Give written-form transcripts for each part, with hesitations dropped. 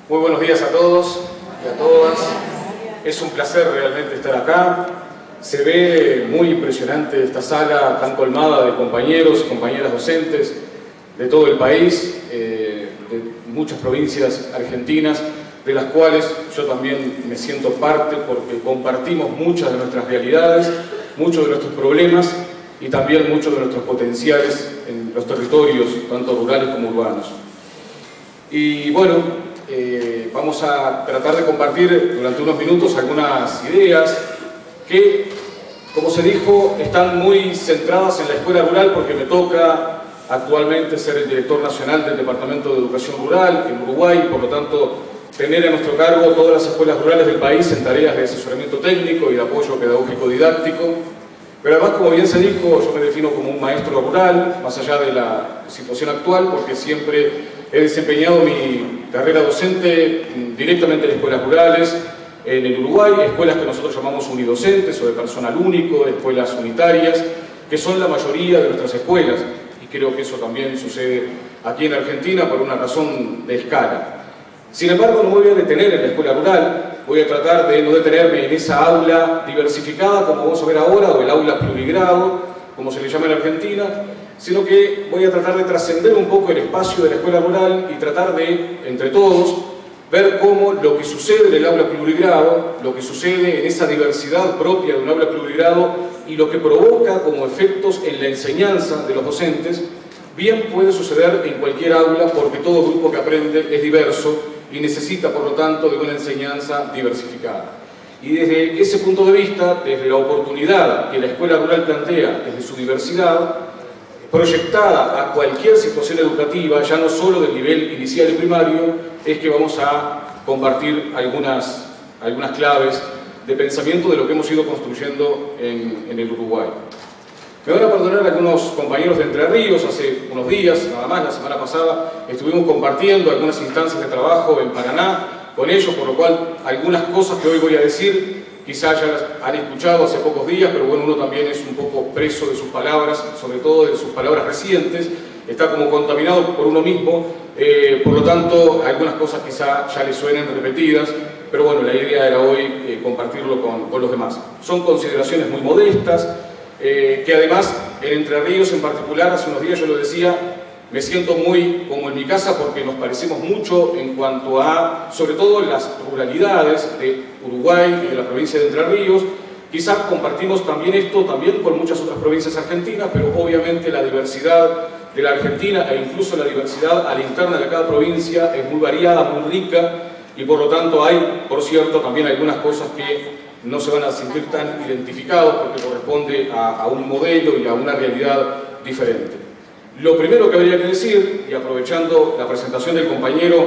Muy buenos días a todos y a todas. Es un placer realmente estar acá. Se ve muy impresionante esta sala tan colmada de compañeros y compañeras docentes de todo el país, de muchas provincias argentinas, de las cuales yo también me siento parte porque compartimos muchas de nuestras realidades, muchos de nuestros problemas y también muchos de nuestros potenciales en los territorios, tanto rurales como urbanos. Y bueno, vamos a tratar de compartir durante unos minutos algunas ideas que, como se dijo, están muy centradas en la escuela rural porque me toca actualmente ser el director nacional del Departamento de Educación Rural en Uruguay, por lo tanto tener a nuestro cargo todas las escuelas rurales del país en tareas de asesoramiento técnico y de apoyo pedagógico didáctico. Pero además, como bien se dijo, yo me defino como un maestro rural, más allá de la situación actual, porque siempre he desempeñado mi carrera docente directamente en escuelas rurales en el Uruguay, escuelas que nosotros llamamos unidocentes o de personal único, escuelas unitarias, que son la mayoría de nuestras escuelas, y creo que eso también sucede aquí en Argentina por una razón de escala. Sin embargo, no me voy a detener en la escuela rural, voy a tratar de no detenerme en esa aula diversificada, como vamos a ver ahora, o el aula plurigrado, como se le llama en Argentina, sino que voy a tratar de trascender un poco el espacio de la escuela rural y tratar de, entre todos, ver cómo lo que sucede en el aula plurigrado, lo que sucede en esa diversidad propia de un aula plurigrado y lo que provoca como efectos en la enseñanza de los docentes, bien puede suceder en cualquier aula porque todo grupo que aprende es diverso y necesita, por lo tanto, de una enseñanza diversificada. Y desde ese punto de vista, desde la oportunidad que la escuela rural plantea, desde su diversidad, proyectada a cualquier situación educativa, ya no solo del nivel inicial y primario, es que vamos a compartir algunas claves de pensamiento de lo que hemos ido construyendo en el Uruguay. Me van a perdonar algunos compañeros de Entre Ríos, hace unos días, nada más, la semana pasada, estuvimos compartiendo algunas instancias de trabajo en Paraná con ellos, por lo cual algunas cosas que hoy voy a decir quizás ya las han escuchado hace pocos días, pero bueno, uno también es un poco preso de sus palabras, sobre todo de sus palabras recientes, está como contaminado por uno mismo, por lo tanto algunas cosas quizá ya les suenen repetidas, pero bueno, la idea era hoy compartirlo con los demás. Son consideraciones muy modestas, que además en Entre Ríos en particular, hace unos días yo lo decía, me siento muy como en mi casa porque nos parecemos mucho en cuanto a, sobre todo, las ruralidades de Uruguay y de la provincia de Entre Ríos. Quizás compartimos también esto también con muchas otras provincias argentinas, pero obviamente la diversidad de la Argentina e incluso la diversidad a la interna de cada provincia es muy variada, muy rica, y por lo tanto hay, por cierto, también algunas cosas que no se van a sentir tan identificados porque corresponde a un modelo y a una realidad diferente. Lo primero que habría que decir, y aprovechando la presentación del compañero,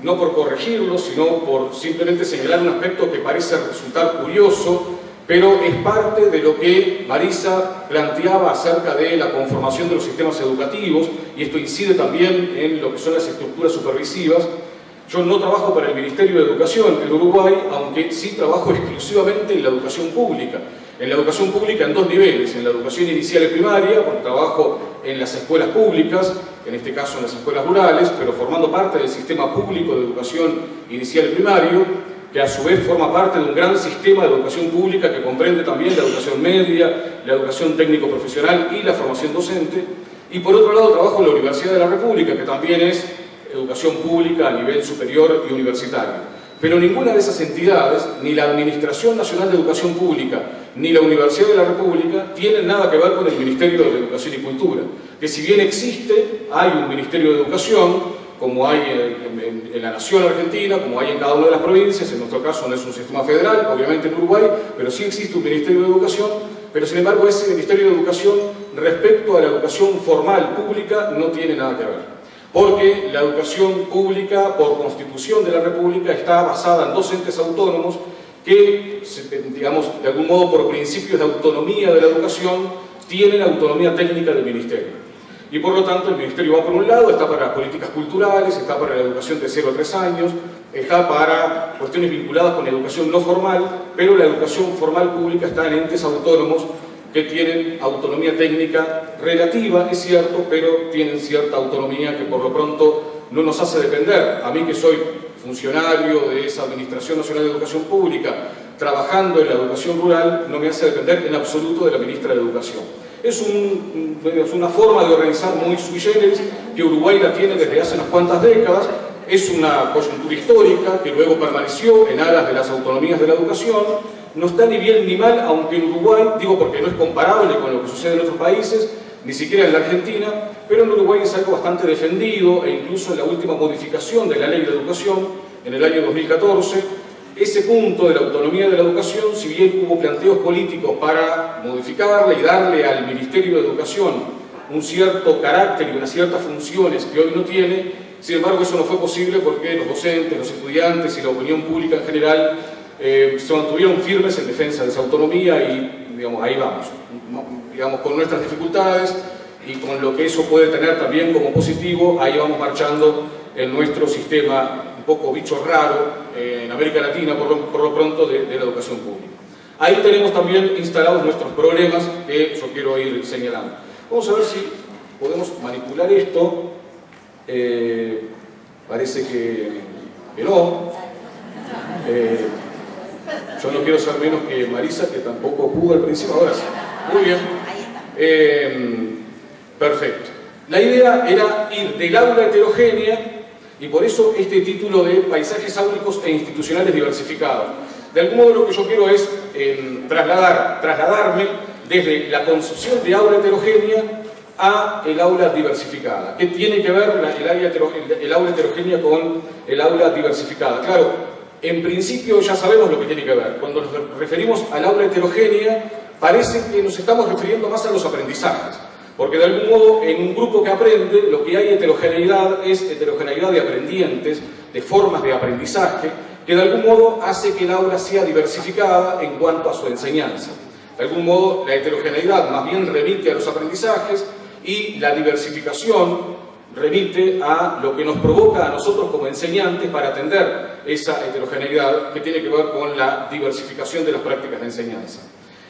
no por corregirlo, sino por simplemente señalar un aspecto que parece resultar curioso, pero es parte de lo que Marisa planteaba acerca de la conformación de los sistemas educativos, y esto incide también en lo que son las estructuras supervisivas. Yo no trabajo para el Ministerio de Educación en Uruguay, aunque sí trabajo exclusivamente en la educación pública. En la educación pública en dos niveles, en la educación inicial y primaria, porque trabajo en las escuelas públicas, en este caso en las escuelas rurales, pero formando parte del sistema público de educación inicial y primario, que a su vez forma parte de un gran sistema de educación pública que comprende también la educación media, la educación técnico-profesional y la formación docente. Y por otro lado trabajo en la Universidad de la República, que también es educación pública a nivel superior y universitario. Pero ninguna de esas entidades, ni la Administración Nacional de Educación Pública, ni la Universidad de la República, tienen nada que ver con el Ministerio de Educación y Cultura. Que si bien existe, hay un Ministerio de Educación, como hay en la Nación Argentina, como hay en cada una de las provincias, en nuestro caso no es un sistema federal, obviamente en Uruguay, pero sí existe un Ministerio de Educación, pero sin embargo ese Ministerio de Educación respecto a la educación formal pública no tiene nada que ver. Porque la educación pública, por Constitución de la República, está basada en dos entes autónomos que, digamos, de algún modo por principios de autonomía de la educación, tienen autonomía técnica del Ministerio. Y por lo tanto el Ministerio va por un lado, está para políticas culturales, está para la educación de 0 a 3 años, está para cuestiones vinculadas con la educación no formal, pero la educación formal pública está en entes autónomos que tienen autonomía técnica relativa, es cierto, pero tienen cierta autonomía que por lo pronto no nos hace depender. A mí que soy funcionario de esa Administración Nacional de Educación Pública, trabajando en la educación rural, no me hace depender en absoluto de la ministra de Educación. Es una forma de organizar muy sui generis, que Uruguay la tiene desde hace unas cuantas décadas. Es una coyuntura histórica que luego permaneció en aras de las autonomías de la educación. No está ni bien ni mal, aunque en Uruguay, digo porque no es comparable con lo que sucede en otros países, ni siquiera en la Argentina, pero en Uruguay es algo bastante defendido, e incluso en la última modificación de la Ley de Educación, en el año 2014, ese punto de la autonomía de la educación, si bien hubo planteos políticos para modificarla y darle al Ministerio de Educación un cierto carácter y unas ciertas funciones que hoy no tiene, sin embargo eso no fue posible porque los docentes, los estudiantes y la opinión pública en general se mantuvieron firmes en defensa de esa autonomía y, digamos, ahí vamos, digamos, con nuestras dificultades y con lo que eso puede tener también como positivo, ahí vamos marchando en nuestro sistema un poco bicho raro en América Latina, por lo pronto, de la educación pública. Ahí tenemos también instalados nuestros problemas que yo quiero ir señalando. Vamos a ver si podemos manipular esto. Parece que no. Yo no quiero ser menos que Marisa, que tampoco pudo al principio. Ahora sí. Muy bien. Perfecto. La idea era ir del aula heterogénea, y por eso este título de Paisajes áulicos e institucionales diversificados. De algún modo lo que yo quiero es trasladarme desde la concepción de aula heterogénea a el aula diversificada. ¿Qué tiene que ver el aula heterogénea con el aula diversificada? Claro, en principio ya sabemos lo que tiene que ver. Cuando nos referimos al aula heterogénea, parece que nos estamos refiriendo más a los aprendizajes. Porque de algún modo, en un grupo que aprende, lo que hay heterogeneidad es heterogeneidad de aprendientes, de formas de aprendizaje, que de algún modo hace que el aula sea diversificada en cuanto a su enseñanza. De algún modo, la heterogeneidad más bien remite a los aprendizajes y la diversificación remite a lo que nos provoca a nosotros como enseñantes para atender esa heterogeneidad que tiene que ver con la diversificación de las prácticas de enseñanza.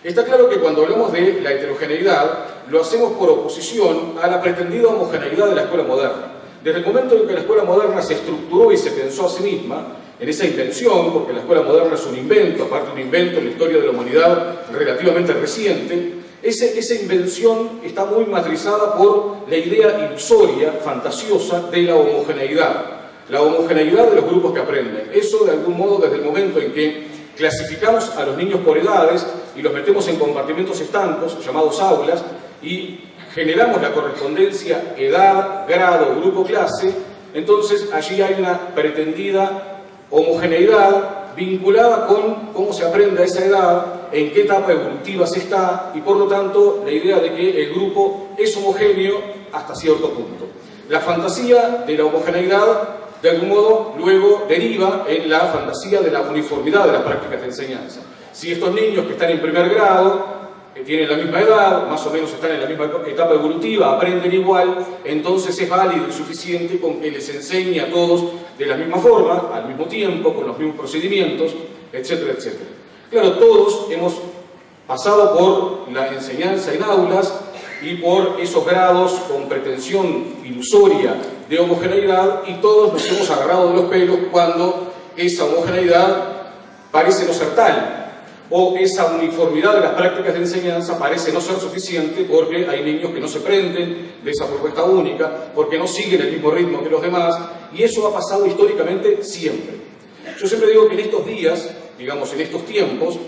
Está claro que cuando hablamos de la heterogeneidad, lo hacemos por oposición a la pretendida homogeneidad de la escuela moderna. Desde el momento en que la escuela moderna se estructuró y se pensó a sí misma, en esa intención, porque la escuela moderna es un invento, aparte un invento en la historia de la humanidad relativamente reciente, esa invención está muy matrizada por la idea ilusoria, fantasiosa, de la homogeneidad de los grupos que aprenden. Eso, de algún modo, desde el momento en que clasificamos a los niños por edades y los metemos en compartimentos estancos, llamados aulas, y generamos la correspondencia edad, grado, grupo, clase, entonces allí hay una pretendida homogeneidad vinculada con cómo se aprende a esa edad, en qué etapa evolutiva se está, y por lo tanto la idea de que el grupo es homogéneo hasta cierto punto. La fantasía de la homogeneidad, de algún modo, luego deriva en la fantasía de la uniformidad de las prácticas de enseñanza. Si estos niños que están en primer grado, que tienen la misma edad, más o menos están en la misma etapa evolutiva, aprenden igual, entonces es válido y suficiente con que les enseñe a todos de la misma forma, al mismo tiempo, con los mismos procedimientos, etcétera, etcétera. Claro, todos hemos pasado por la enseñanza en aulas y por esos grados con pretensión ilusoria de homogeneidad, y todos nos hemos agarrado de los pelos cuando esa homogeneidad parece no ser tal, o esa uniformidad de las prácticas de enseñanza parece no ser suficiente porque hay niños que no se prenden de esa propuesta única, porque no siguen el mismo ritmo que los demás, y eso ha pasado históricamente siempre. Yo siempre digo que en estos días, digamos en estos tiempos,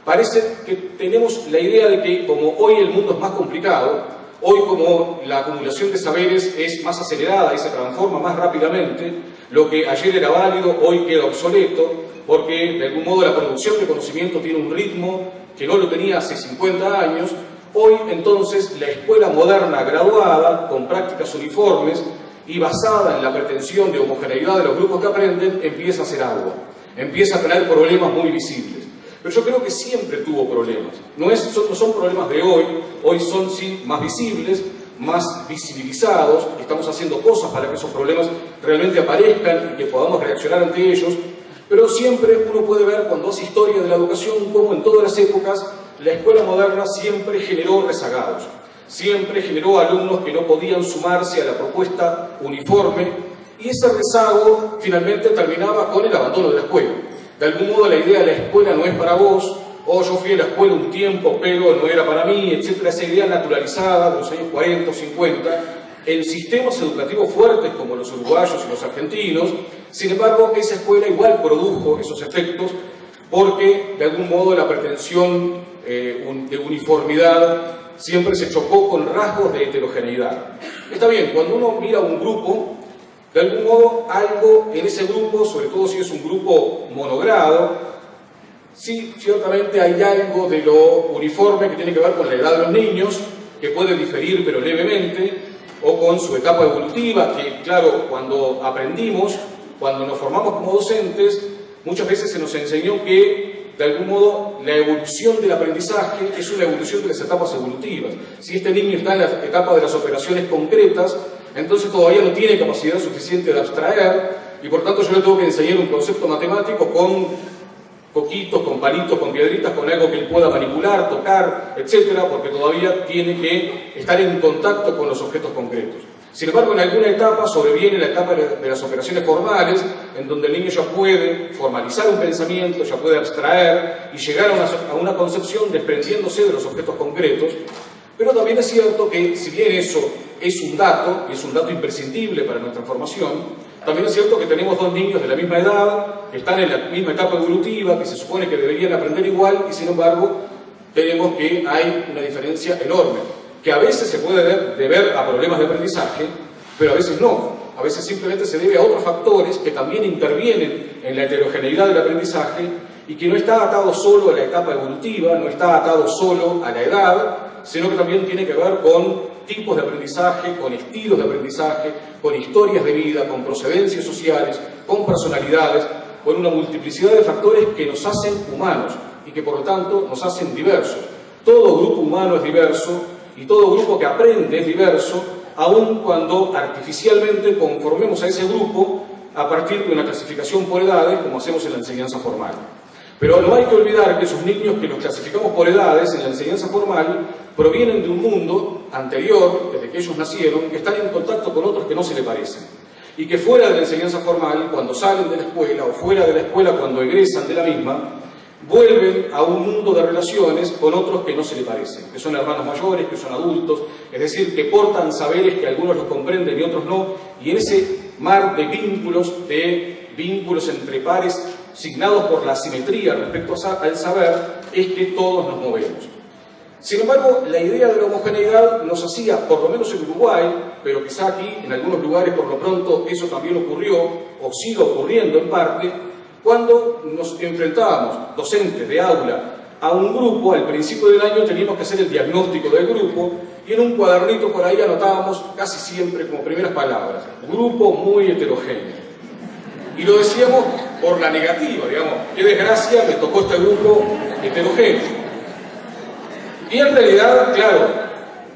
parece que tenemos la idea de que como hoy el mundo es más complicado, hoy como la acumulación de saberes es más acelerada y se transforma más rápidamente, lo que ayer era válido hoy queda obsoleto, porque de algún modo la producción de conocimiento tiene un ritmo que no lo tenía hace 50 años, hoy entonces la escuela moderna graduada, con prácticas uniformes y basada en la pretensión de homogeneidad de los grupos que aprenden, empieza a hacer agua, empieza a tener problemas muy visibles. Pero yo creo que siempre tuvo problemas, no son problemas de hoy son sí más visibles, más visibilizados, estamos haciendo cosas para que esos problemas realmente aparezcan y que podamos reaccionar ante ellos, pero siempre uno puede ver cuando hace historia de la educación como en todas las épocas la escuela moderna siempre generó rezagados, siempre generó alumnos que no podían sumarse a la propuesta uniforme y ese rezago finalmente terminaba con el abandono de la escuela. De algún modo la idea de la escuela no es para vos, o yo fui a la escuela un tiempo, pero no era para mí, etc. Esa idea naturalizada de los años 40 o 50, en sistemas educativos fuertes como los uruguayos y los argentinos. Sin embargo, esa escuela igual produjo esos efectos, porque de algún modo la pretensión de uniformidad siempre se chocó con rasgos de heterogeneidad. Está bien, cuando uno mira un grupo, de algún modo algo en ese grupo, sobre todo si es un grupo monogrado, sí, ciertamente hay algo de lo uniforme que tiene que ver con la edad de los niños, que puede diferir pero levemente, o con su etapa evolutiva, que claro, cuando aprendimos, cuando nos formamos como docentes, muchas veces se nos enseñó que de algún modo la evolución del aprendizaje es una evolución de las etapas evolutivas. Si este niño está en la etapa de las operaciones concretas, entonces todavía no tiene capacidad suficiente de abstraer, y por tanto yo le tengo que enseñar un concepto matemático con coquitos, con palitos, con piedritas, con algo que él pueda manipular, tocar, etcétera, porque todavía tiene que estar en contacto con los objetos concretos. Sin embargo, en alguna etapa sobreviene la etapa de las operaciones formales, en donde el niño ya puede formalizar un pensamiento, ya puede abstraer y llegar a una concepción desprendiéndose de los objetos concretos. Pero también es cierto que, si bien eso es un dato, y es un dato imprescindible para nuestra formación, también es cierto que tenemos dos niños de la misma edad, que están en la misma etapa evolutiva, que se supone que deberían aprender igual, y sin embargo tenemos que hay una diferencia enorme, que a veces se puede deber a problemas de aprendizaje, pero a veces no. A veces simplemente se debe a otros factores que también intervienen en la heterogeneidad del aprendizaje y que no está atado solo a la etapa evolutiva, no está atado solo a la edad, sino que también tiene que ver con tipos de aprendizaje, con estilos de aprendizaje, con historias de vida, con procedencias sociales, con personalidades, con una multiplicidad de factores que nos hacen humanos y que por lo tanto nos hacen diversos. Todo grupo humano es diverso y todo grupo que aprende es diverso, aun cuando artificialmente conformemos a ese grupo a partir de una clasificación por edades, como hacemos en la enseñanza formal. Pero no hay que olvidar que esos niños que los clasificamos por edades en la enseñanza formal provienen de un mundo anterior, desde que ellos nacieron, que están en contacto con otros que no se le parecen. Y que fuera de la enseñanza formal, cuando salen de la escuela, o fuera de la escuela cuando egresan de la misma, vuelven a un mundo de relaciones con otros que no se le parecen, que son hermanos mayores, que son adultos, es decir, que portan saberes que algunos los comprenden y otros no, y en ese mar de vínculos entre pares signados por la asimetría respecto al saber, es que todos nos movemos. Sin embargo, la idea de la homogeneidad nos hacía, por lo menos en Uruguay, pero quizá aquí, en algunos lugares por lo pronto, eso también ocurrió, o sigue ocurriendo en parte, cuando nos enfrentábamos, docentes de aula, a un grupo. Al principio del año teníamos que hacer el diagnóstico del grupo, y en un cuadernito por ahí anotábamos casi siempre como primeras palabras, grupo muy heterogéneo. Y lo decíamos por la negativa, digamos, qué desgracia, me tocó este grupo heterogéneo. Y en realidad, claro,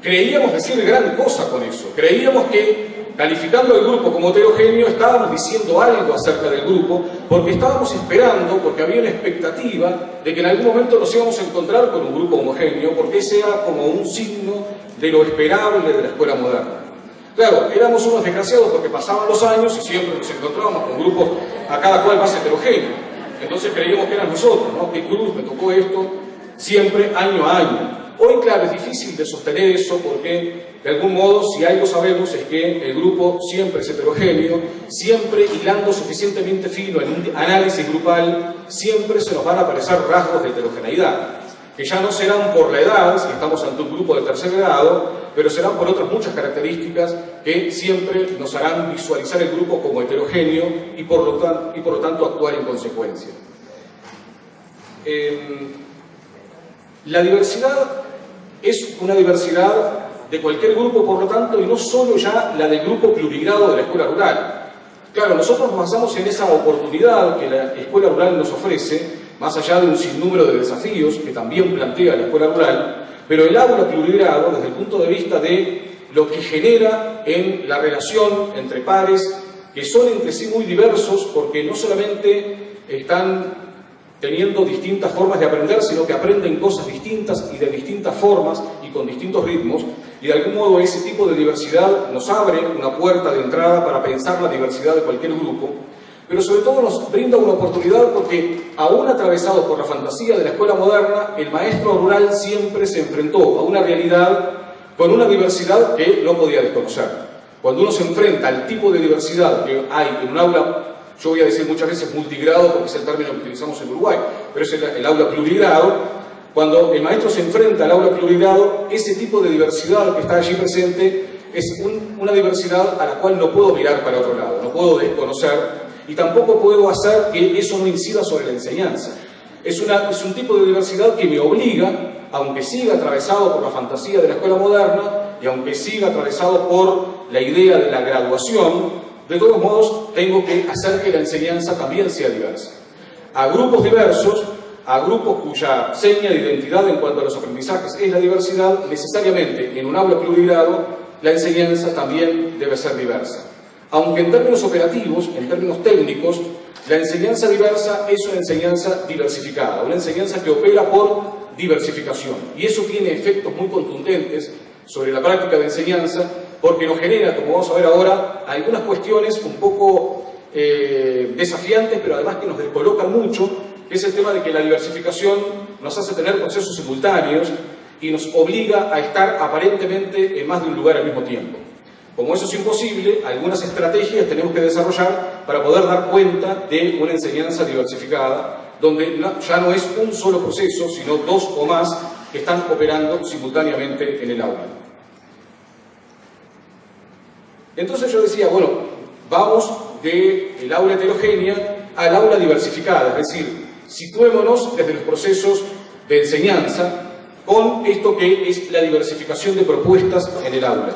creíamos decir gran cosa con eso. Creíamos que, calificando al grupo como heterogéneo, estábamos diciendo algo acerca del grupo, porque estábamos esperando, porque había una expectativa de que en algún momento nos íbamos a encontrar con un grupo homogéneo, porque ese era como un signo de lo esperable de la escuela moderna. Claro, éramos unos desgraciados porque pasaban los años y siempre nos encontrábamos con grupos a cada cual más heterogéneo. Entonces creíamos que eran nosotros, ¿no? Qué cruz, me tocó esto, siempre año a año. Hoy, claro, es difícil de sostener eso porque, de algún modo, si algo sabemos es que el grupo siempre es heterogéneo, siempre hilando suficientemente fino en un análisis grupal, siempre se nos van a aparecer rasgos de heterogeneidad, que ya no serán por la edad, si estamos ante un grupo de tercer grado, pero serán por otras muchas características que siempre nos harán visualizar el grupo como heterogéneo y por lo tanto actuar en consecuencia. La diversidad es una diversidad de cualquier grupo, por lo tanto, y no solo ya la del grupo plurigrado de la escuela rural. Claro, nosotros nos basamos en esa oportunidad que la escuela rural nos ofrece, más allá de un sinnúmero de desafíos que también plantea la escuela rural, pero el aula plurigrado, desde el punto de vista de lo que genera en la relación entre pares, que son entre sí muy diversos, porque no solamente están teniendo distintas formas de aprender, sino que aprenden cosas distintas y de distintas formas y con distintos ritmos. y de algún modo ese tipo de diversidad nos abre una puerta de entrada para pensar la diversidad de cualquier grupo, pero sobre todo nos brinda una oportunidad porque, aún atravesado por la fantasía de la escuela moderna, el maestro rural siempre se enfrentó a una realidad con una diversidad que no podía desconocer. Cuando uno se enfrenta al tipo de diversidad que hay en un aula, yo voy a decir muchas veces multigrado porque es el término que utilizamos en Uruguay, pero es el aula plurigrado. Cuando el maestro se enfrenta al aula plurigrado, ese tipo de diversidad que está allí presente es una diversidad a la cual no puedo mirar para otro lado, no puedo desconocer y tampoco puedo hacer que eso no incida sobre la enseñanza. Es un tipo de diversidad que me obliga, aunque siga atravesado por la fantasía de la escuela moderna y aunque siga atravesado por la idea de la graduación, de todos modos tengo que hacer que la enseñanza también sea diversa. A grupos diversos, a grupos cuya seña de identidad en cuanto a los aprendizajes es la diversidad, necesariamente en un aula plurigrado la enseñanza también debe ser diversa. Aunque en términos operativos, en términos técnicos, la enseñanza diversa es una enseñanza diversificada, una enseñanza que opera por diversificación. Y eso tiene efectos muy contundentes sobre la práctica de enseñanza, porque nos genera, como vamos a ver ahora, algunas cuestiones un poco desafiantes, pero además que nos descolocan mucho, que es el tema de que la diversificación nos hace tener procesos simultáneos y nos obliga a estar aparentemente en más de un lugar al mismo tiempo. Como eso es imposible, algunas estrategias tenemos que desarrollar para poder dar cuenta de una enseñanza diversificada, donde ya no es un solo proceso, sino dos o más que están operando simultáneamente en el aula. Entonces yo decía, bueno, vamos del aula heterogénea al aula diversificada, es decir, situémonos desde los procesos de enseñanza con esto que es la diversificación de propuestas en el aula.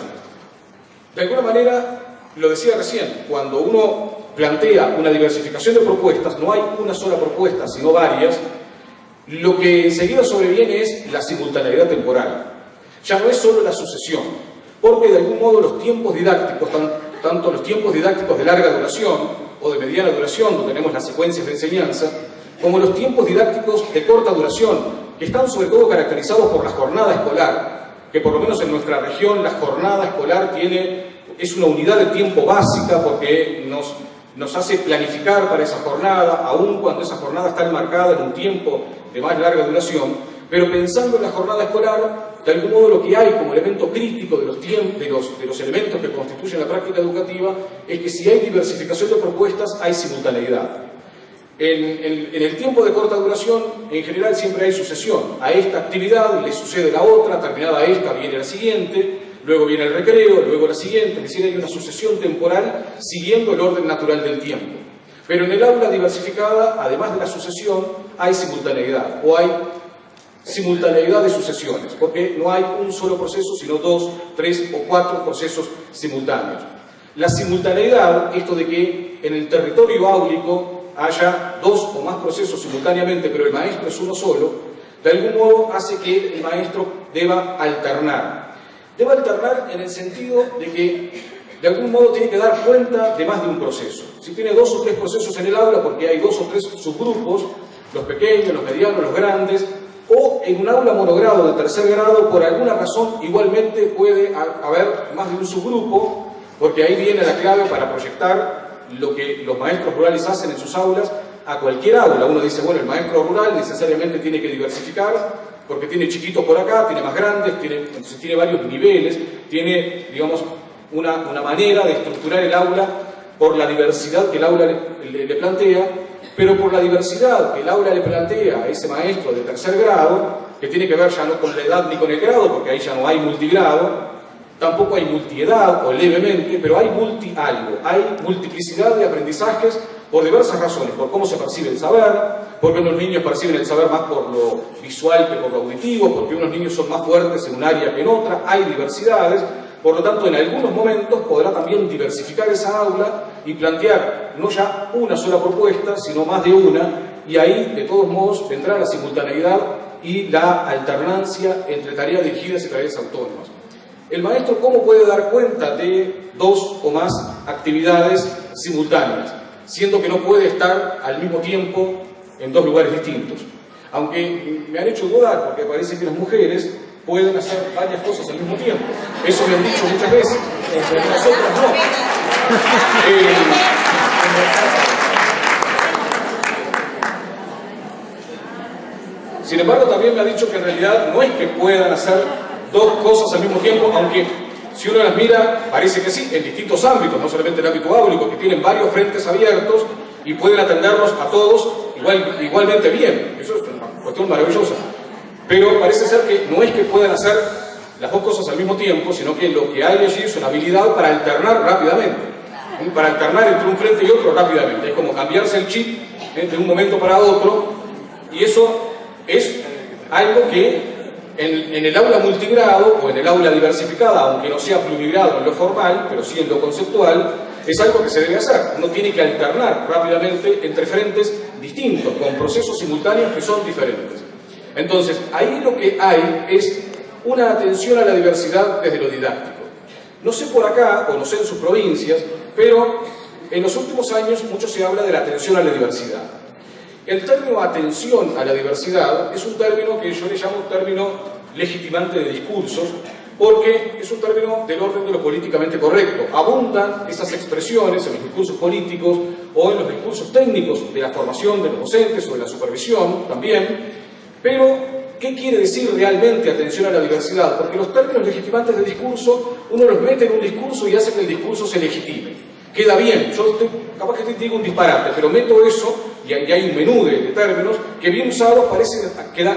De alguna manera, lo decía recién, cuando uno plantea una diversificación de propuestas, no hay una sola propuesta, sino varias, lo que enseguida sobreviene es la simultaneidad temporal. Ya no es solo la sucesión, porque de algún modo los tiempos didácticos, tanto los tiempos didácticos de larga duración o de mediana duración, donde tenemos las secuencias de enseñanza, como los tiempos didácticos de corta duración, que están sobre todo caracterizados por la jornada escolar, que por lo menos en nuestra región la jornada escolar es una unidad de tiempo básica porque nos hace planificar para esa jornada, aun cuando esa jornada está enmarcada en un tiempo de más larga duración, pero pensando en la jornada escolar, de algún modo lo que hay como elemento crítico de los elementos que constituyen la práctica educativa es que si hay diversificación de propuestas, hay simultaneidad. En el tiempo de corta duración, en general siempre hay sucesión. A esta actividad le sucede la otra, terminada esta viene la siguiente, luego viene el recreo, luego la siguiente, es decir, hay una sucesión temporal siguiendo el orden natural del tiempo. Pero en el aula diversificada, además de la sucesión, hay simultaneidad, o hay simultaneidad de sucesiones, porque no hay un solo proceso, sino 2, 3 o 4 procesos simultáneos. La simultaneidad, esto de que en el territorio áulico haya 2 o más procesos simultáneamente, pero el maestro es uno solo, de algún modo hace que el maestro deba alternar. Debe alternar en el sentido de que de algún modo tiene que dar cuenta de más de un proceso. Si tiene 2 o 3 procesos en el aula, porque hay 2 o 3 subgrupos, los pequeños, los medianos, los grandes, o en un aula monogrado de tercer grado, por alguna razón igualmente puede haber más de un subgrupo, porque ahí viene la clave para proyectar lo que los maestros rurales hacen en sus aulas a cualquier aula. Uno dice, bueno, el maestro rural necesariamente tiene que diversificar, porque tiene chiquitos por acá, tiene más grandes, entonces tiene varios niveles, tiene, digamos, una manera de estructurar el aula por la diversidad que el aula le plantea, pero por la diversidad que el aula le plantea a ese maestro de tercer grado, que tiene que ver ya no con la edad ni con el grado, porque ahí ya no hay multigrado, tampoco hay multiedad o levemente, pero hay multi-algo, hay multiplicidad de aprendizajes por diversas razones, por cómo se percibe el saber, porque unos niños perciben el saber más por lo visual que por lo auditivo, porque unos niños son más fuertes en un área que en otra, hay diversidades, por lo tanto en algunos momentos podrá también diversificar esa aula y plantear no ya una sola propuesta, sino más de una, y ahí de todos modos vendrá la simultaneidad y la alternancia entre tareas dirigidas y tareas autónomas. El maestro, ¿cómo puede dar cuenta de 2 o más actividades simultáneas, siendo que no puede estar al mismo tiempo en 2 lugares distintos? Aunque me han hecho dudar, porque parece que las mujeres pueden hacer varias cosas al mismo tiempo. Eso me han dicho muchas veces, entre nosotros no. Sin embargo, también me ha dicho que en realidad no es que puedan hacer dos cosas al mismo tiempo, aunque si uno las mira, parece que sí, en distintos ámbitos, no solamente en el ámbito áulico, que tienen varios frentes abiertos y pueden atenderlos a todos igualmente bien. Eso es una cuestión maravillosa. Pero parece ser que no es que puedan hacer las dos cosas al mismo tiempo, sino que lo que hay allí es una habilidad para alternar rápidamente, para alternar entre un frente y otro rápidamente. Es como cambiarse el chip de un momento para otro, y eso es algo que en el aula multigrado o en el aula diversificada, aunque no sea plurigrado en lo formal, pero sí en lo conceptual, es algo que se debe hacer. Uno tiene que alternar rápidamente entre frentes distintos, con procesos simultáneos que son diferentes. Entonces, ahí lo que hay es una atención a la diversidad desde lo didáctico. No sé por acá, o no sé en sus provincias, pero en los últimos años mucho se habla de la atención a la diversidad. El término atención a la diversidad es un término que yo le llamo término legitimante de discursos, porque es un término del orden de lo políticamente correcto. Abundan esas expresiones en los discursos políticos o en los discursos técnicos de la formación de los docentes o de la supervisión también, pero ¿qué quiere decir realmente atención a la diversidad? Porque los términos legitimantes de discurso, uno los mete en un discurso y hace que el discurso se legitime. Queda bien, capaz que te digo un disparate, pero meto eso y hay un menú de términos que bien usados parece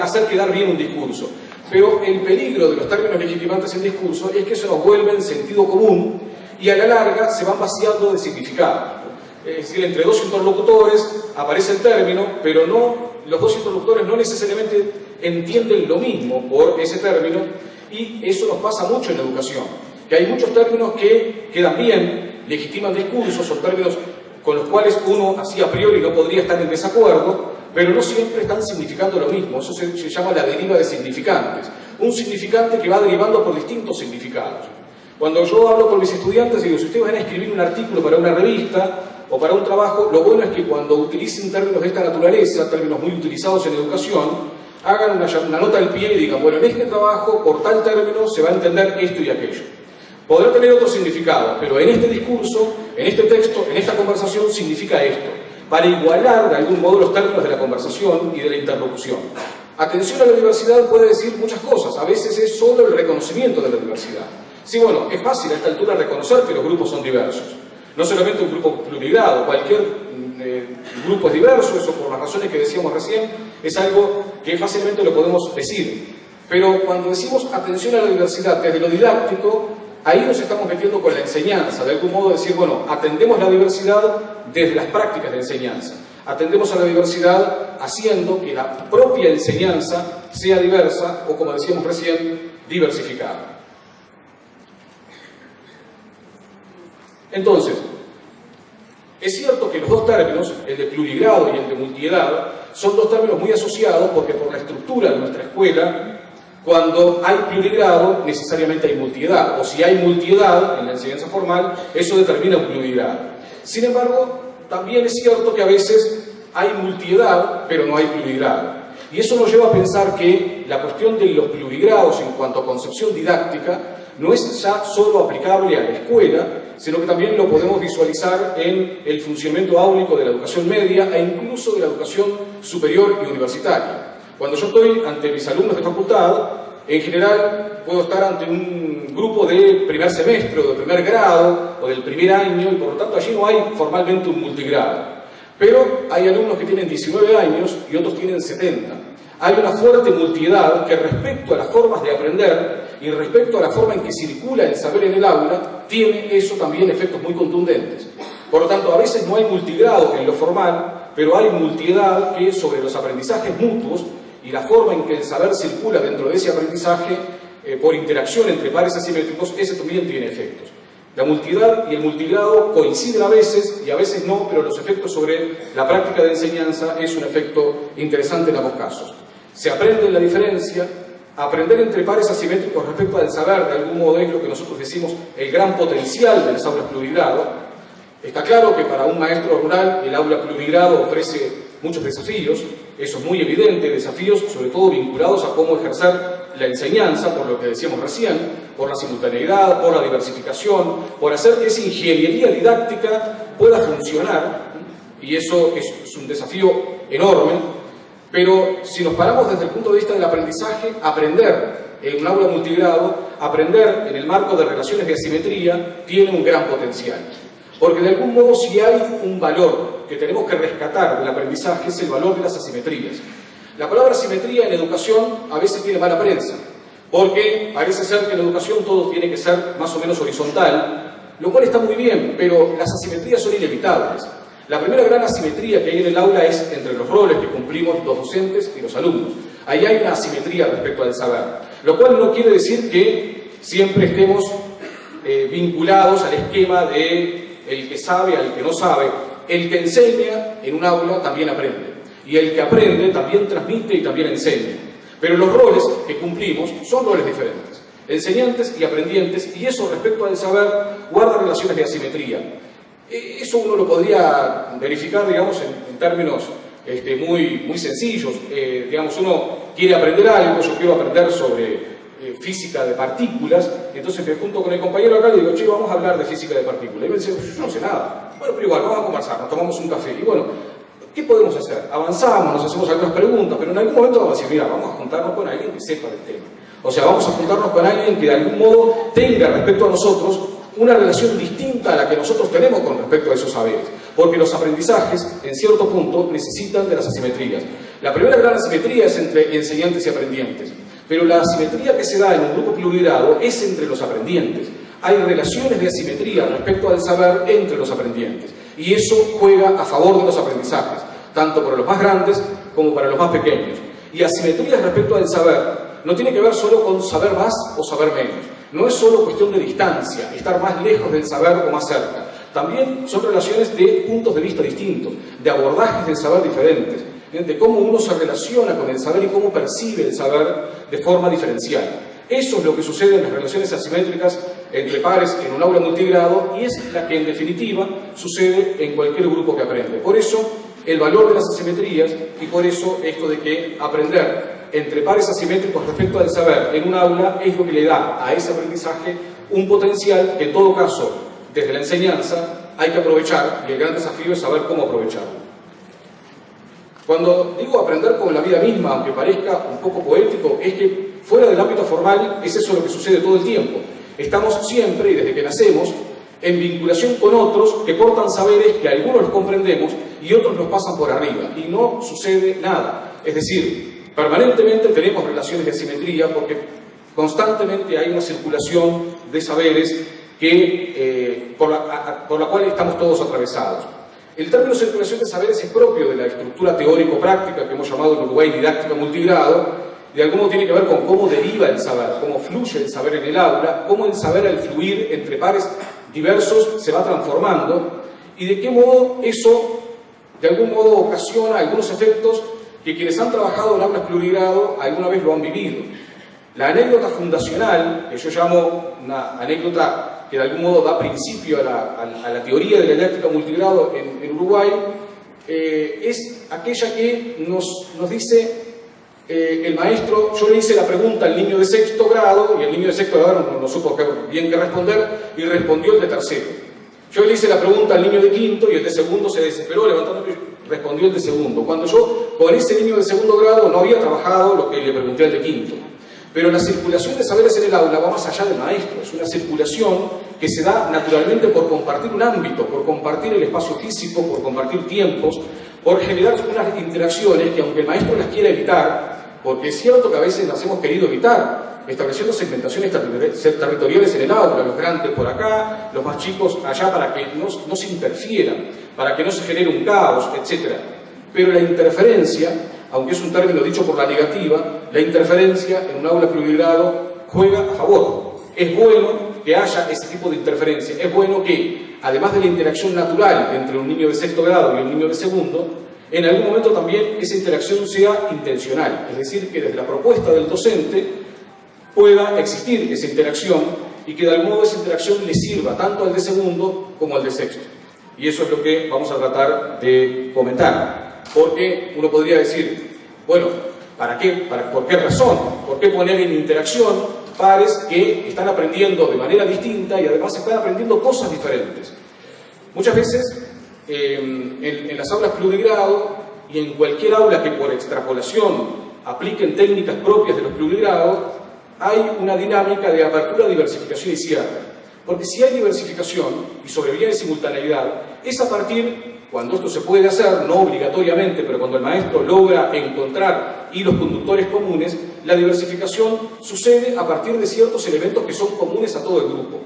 hacer quedar bien un discurso. Pero el peligro de los términos legitimantes en discurso es que se nos vuelven sentido común y a la larga se van vaciando de significado. Es decir, entre dos interlocutores aparece el término, pero los dos interlocutores no necesariamente entienden lo mismo por ese término, y eso nos pasa mucho en la educación, que hay muchos términos que quedan bien, legitiman discursos, son términos con los cuales uno así a priori no podría estar en desacuerdo, pero no siempre están significando lo mismo. Eso se llama la deriva de significantes. Un significante que va derivando por distintos significados. Cuando yo hablo con mis estudiantes y digo, si ustedes van a escribir un artículo para una revista o para un trabajo, lo bueno es que cuando utilicen términos de esta naturaleza, términos muy utilizados en educación, hagan una nota al pie y digan, bueno, en este trabajo, por tal término, se va a entender esto y aquello. Podrá tener otro significado, pero en este discurso, en este texto, en esta conversación, significa esto, para igualar de algún modo los términos de la conversación y de la interlocución. Atención a la diversidad puede decir muchas cosas, a veces es solo el reconocimiento de la diversidad. Sí, bueno, es fácil a esta altura reconocer que los grupos son diversos. No solamente un grupo plurigrado, cualquier grupo es diverso, eso por las razones que decíamos recién, es algo que fácilmente lo podemos decir. Pero cuando decimos atención a la diversidad desde lo didáctico, ahí nos estamos metiendo con la enseñanza, de algún modo decir, bueno, atendemos la diversidad desde las prácticas de enseñanza. Atendemos a la diversidad haciendo que la propia enseñanza sea diversa o, como decíamos recién, diversificada. Entonces, es cierto que los dos términos, el de plurigrado y el de multiedad, son dos términos muy asociados porque por la estructura de nuestra escuela, cuando hay plurigrado, necesariamente hay multiedad, o si hay multiedad en la enseñanza formal, eso determina un plurigrado. Sin embargo, también es cierto que a veces hay multiedad, pero no hay plurigrado. Y eso nos lleva a pensar que la cuestión de los plurigrados en cuanto a concepción didáctica no es ya solo aplicable a la escuela, sino que también lo podemos visualizar en el funcionamiento áulico de la educación media e incluso de la educación superior y universitaria. Cuando yo estoy ante mis alumnos de facultad, en general puedo estar ante un grupo de primer semestre o de primer grado o del primer año y por lo tanto allí no hay formalmente un multigrado. Pero hay alumnos que tienen 19 años y otros tienen 70. Hay una fuerte multiedad que respecto a las formas de aprender y respecto a la forma en que circula el saber en el aula, tiene eso también efectos muy contundentes. Por lo tanto, a veces no hay multigrado en lo formal, pero hay multiedad que sobre los aprendizajes mutuos y la forma en que el saber circula dentro de ese aprendizaje por interacción entre pares asimétricos, ese también tiene efectos. La multiedad y el multigrado coinciden a veces y a veces no, pero los efectos sobre la práctica de enseñanza es un efecto interesante en ambos casos. Se aprende en la diferencia. Aprender entre pares asimétricos respecto al saber, de algún modo, es lo que nosotros decimos el gran potencial de las aulas plurigrado. Está claro que para un maestro rural el aula plurigrado ofrece muchos desafíos, eso es muy evidente, desafíos sobre todo vinculados a cómo ejercer la enseñanza, por lo que decíamos recién, por la simultaneidad, por la diversificación, por hacer que esa ingeniería didáctica pueda funcionar, y eso es un desafío enorme, pero si nos paramos desde el punto de vista del aprendizaje, aprender en un aula multigrado, aprender en el marco de relaciones de asimetría, tiene un gran potencial. Porque de algún modo, si hay un valor que tenemos que rescatar del aprendizaje, es el valor de las asimetrías. La palabra asimetría en educación a veces tiene mala prensa, porque parece ser que en educación todo tiene que ser más o menos horizontal, lo cual está muy bien, pero las asimetrías son inevitables. La primera gran asimetría que hay en el aula es entre los roles que cumplimos los docentes y los alumnos. Ahí hay una asimetría respecto al saber, lo cual no quiere decir que siempre estemos vinculados al esquema de el que sabe al que no sabe. El que enseña en un aula también aprende, y el que aprende también transmite y también enseña. Pero los roles que cumplimos son roles diferentes, enseñantes y aprendientes, y eso respecto al saber guarda relaciones de asimetría. Eso uno lo podría verificar, digamos, en términos muy sencillos. Digamos, uno quiere aprender algo, yo quiero aprender sobre física de partículas, entonces me junto con el compañero acá y digo, che, vamos a hablar de física de partículas. Y me dice, yo no sé nada. Bueno, pero igual, vamos a conversar, nos tomamos un café. Y bueno, ¿qué podemos hacer? Avanzamos, nos hacemos algunas preguntas, pero en algún momento vamos a decir, mira, vamos a juntarnos con alguien que sepa del tema. O sea, vamos a juntarnos con alguien que de algún modo tenga respecto a nosotros una relación distinta a la que nosotros tenemos con respecto a esos saberes. Porque los aprendizajes, en cierto punto, necesitan de las asimetrías. La primera gran asimetría es entre enseñantes y aprendientes. Pero la asimetría que se da en un grupo plurigrado es entre los aprendientes. Hay relaciones de asimetría respecto al saber entre los aprendientes. Y eso juega a favor de los aprendizajes, tanto para los más grandes como para los más pequeños. Y asimetrías respecto al saber no tiene que ver solo con saber más o saber menos. No es solo cuestión de distancia, estar más lejos del saber o más cerca. También son relaciones de puntos de vista distintos, de abordajes del saber diferentes, de cómo uno se relaciona con el saber y cómo percibe el saber de forma diferencial. Eso es lo que sucede en las relaciones asimétricas entre pares en un aula multigrado, y es la que en definitiva sucede en cualquier grupo que aprende. Por eso el valor de las asimetrías, y por eso esto de que aprender entre pares asimétricos respecto al saber en un aula es lo que le da a ese aprendizaje un potencial que en todo caso desde la enseñanza hay que aprovechar, y el gran desafío es saber cómo aprovecharlo. Cuando digo aprender con la vida misma, aunque parezca un poco poético, es que fuera del ámbito formal es eso lo que sucede todo el tiempo. Estamos siempre, y desde que nacemos, en vinculación con otros que portan saberes que algunos los comprendemos y otros los pasan por arriba, y no sucede nada. Es decir, permanentemente tenemos relaciones de asimetría porque constantemente hay una circulación de saberes por la cual estamos todos atravesados. El término circulación de saberes es propio de la estructura teórico-práctica que hemos llamado en Uruguay didáctica multigrado. De algún modo tiene que ver con cómo deriva el saber, cómo fluye el saber en el aula, cómo el saber al fluir entre pares diversos se va transformando, y de qué modo eso de algún modo ocasiona algunos efectos que quienes han trabajado en aulas plurigrado alguna vez lo han vivido. La anécdota fundacional, que yo llamo una anécdota que de algún modo da principio a la teoría de la didáctica multigrado en Uruguay, es aquella que nos dice el maestro. Yo le hice la pregunta al niño de sexto grado, y el niño de sexto grado no supo bien qué responder, y respondió el de tercero. Yo le hice la pregunta al niño de quinto, y el de segundo se desesperó levantando y respondió el de segundo, cuando yo con ese niño de segundo grado no había trabajado lo que le pregunté al de quinto. Pero la circulación de saberes en el aula va más allá del maestro, es una circulación que se da naturalmente por compartir un ámbito, por compartir el espacio físico, por compartir tiempos, por generar unas interacciones que, aunque el maestro las quiera evitar, porque es cierto que a veces las hemos querido evitar, estableciendo segmentaciones territoriales en el aula, los grandes por acá, los más chicos allá, para que no se interfieran, para que no se genere un caos, etc. Pero la interferencia, aunque es un término dicho por la negativa, la interferencia en un aula plurigrado juega a favor. Es bueno que haya ese tipo de interferencia, es bueno que, además de la interacción natural entre un niño de sexto grado y un niño de segundo, en algún momento también esa interacción sea intencional, es decir, que desde la propuesta del docente pueda existir esa interacción, y que de algún modo esa interacción le sirva tanto al de segundo como al de sexto. Y eso es lo que vamos a tratar de comentar. Porque uno podría decir, bueno, ¿Para qué? ¿Por qué razón? ¿Por qué poner en interacción pares que están aprendiendo de manera distinta y además están aprendiendo cosas diferentes? Muchas veces en las aulas plurigrado y en cualquier aula que por extrapolación apliquen técnicas propias de los plurigrados, hay una dinámica de apertura, diversificación y cierre. Porque si hay diversificación y sobreviene simultaneidad, es a partir, cuando esto se puede hacer, no obligatoriamente, pero cuando el maestro logra encontrar hilos conductores comunes, la diversificación sucede a partir de ciertos elementos que son comunes a todo el grupo.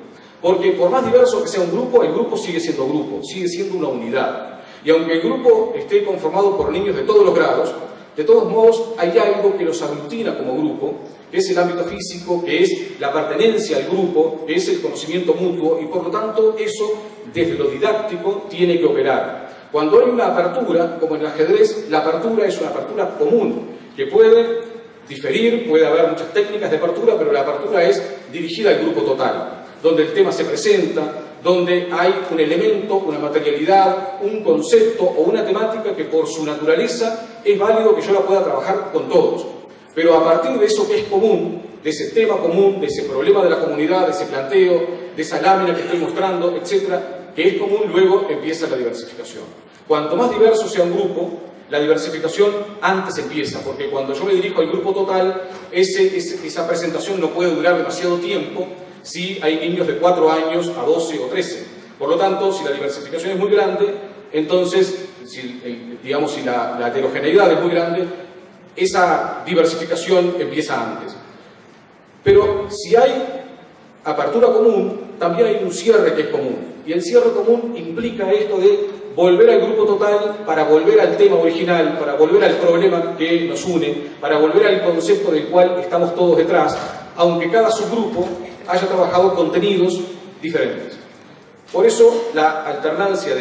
Porque por más diverso que sea un grupo, el grupo sigue siendo grupo, sigue siendo una unidad. Y aunque el grupo esté conformado por niños de todos los grados, de todos modos hay algo que los aglutina como grupo, que es el ámbito físico, que es la pertenencia al grupo, que es el conocimiento mutuo, y por lo tanto eso, desde lo didáctico, tiene que operar. Cuando hay una apertura, como en el ajedrez, la apertura es una apertura común, que puede diferir, puede haber muchas técnicas de apertura, pero la apertura es dirigida al grupo total, donde el tema se presenta, donde hay un elemento, una materialidad, un concepto o una temática que por su naturaleza es válido que yo la pueda trabajar con todos. Pero a partir de eso que es común, de ese tema común, de ese problema de la comunidad, de ese planteo, de esa lámina que estoy mostrando, etcétera, que es común, luego empieza la diversificación. Cuanto más diverso sea un grupo, la diversificación antes empieza, porque cuando yo me dirijo al grupo total, esa presentación no puede durar demasiado tiempo si hay niños de 4 años a 12 o 13. Por lo tanto, si la diversificación es muy grande, entonces, si la heterogeneidad es muy grande, esa diversificación empieza antes. Pero si hay apertura común, también hay un cierre que es común. Y el cierre común implica esto de volver al grupo total para volver al tema original, para volver al problema que nos une, para volver al concepto del cual estamos todos detrás, aunque cada subgrupo haya trabajado contenidos diferentes. Por eso la alternancia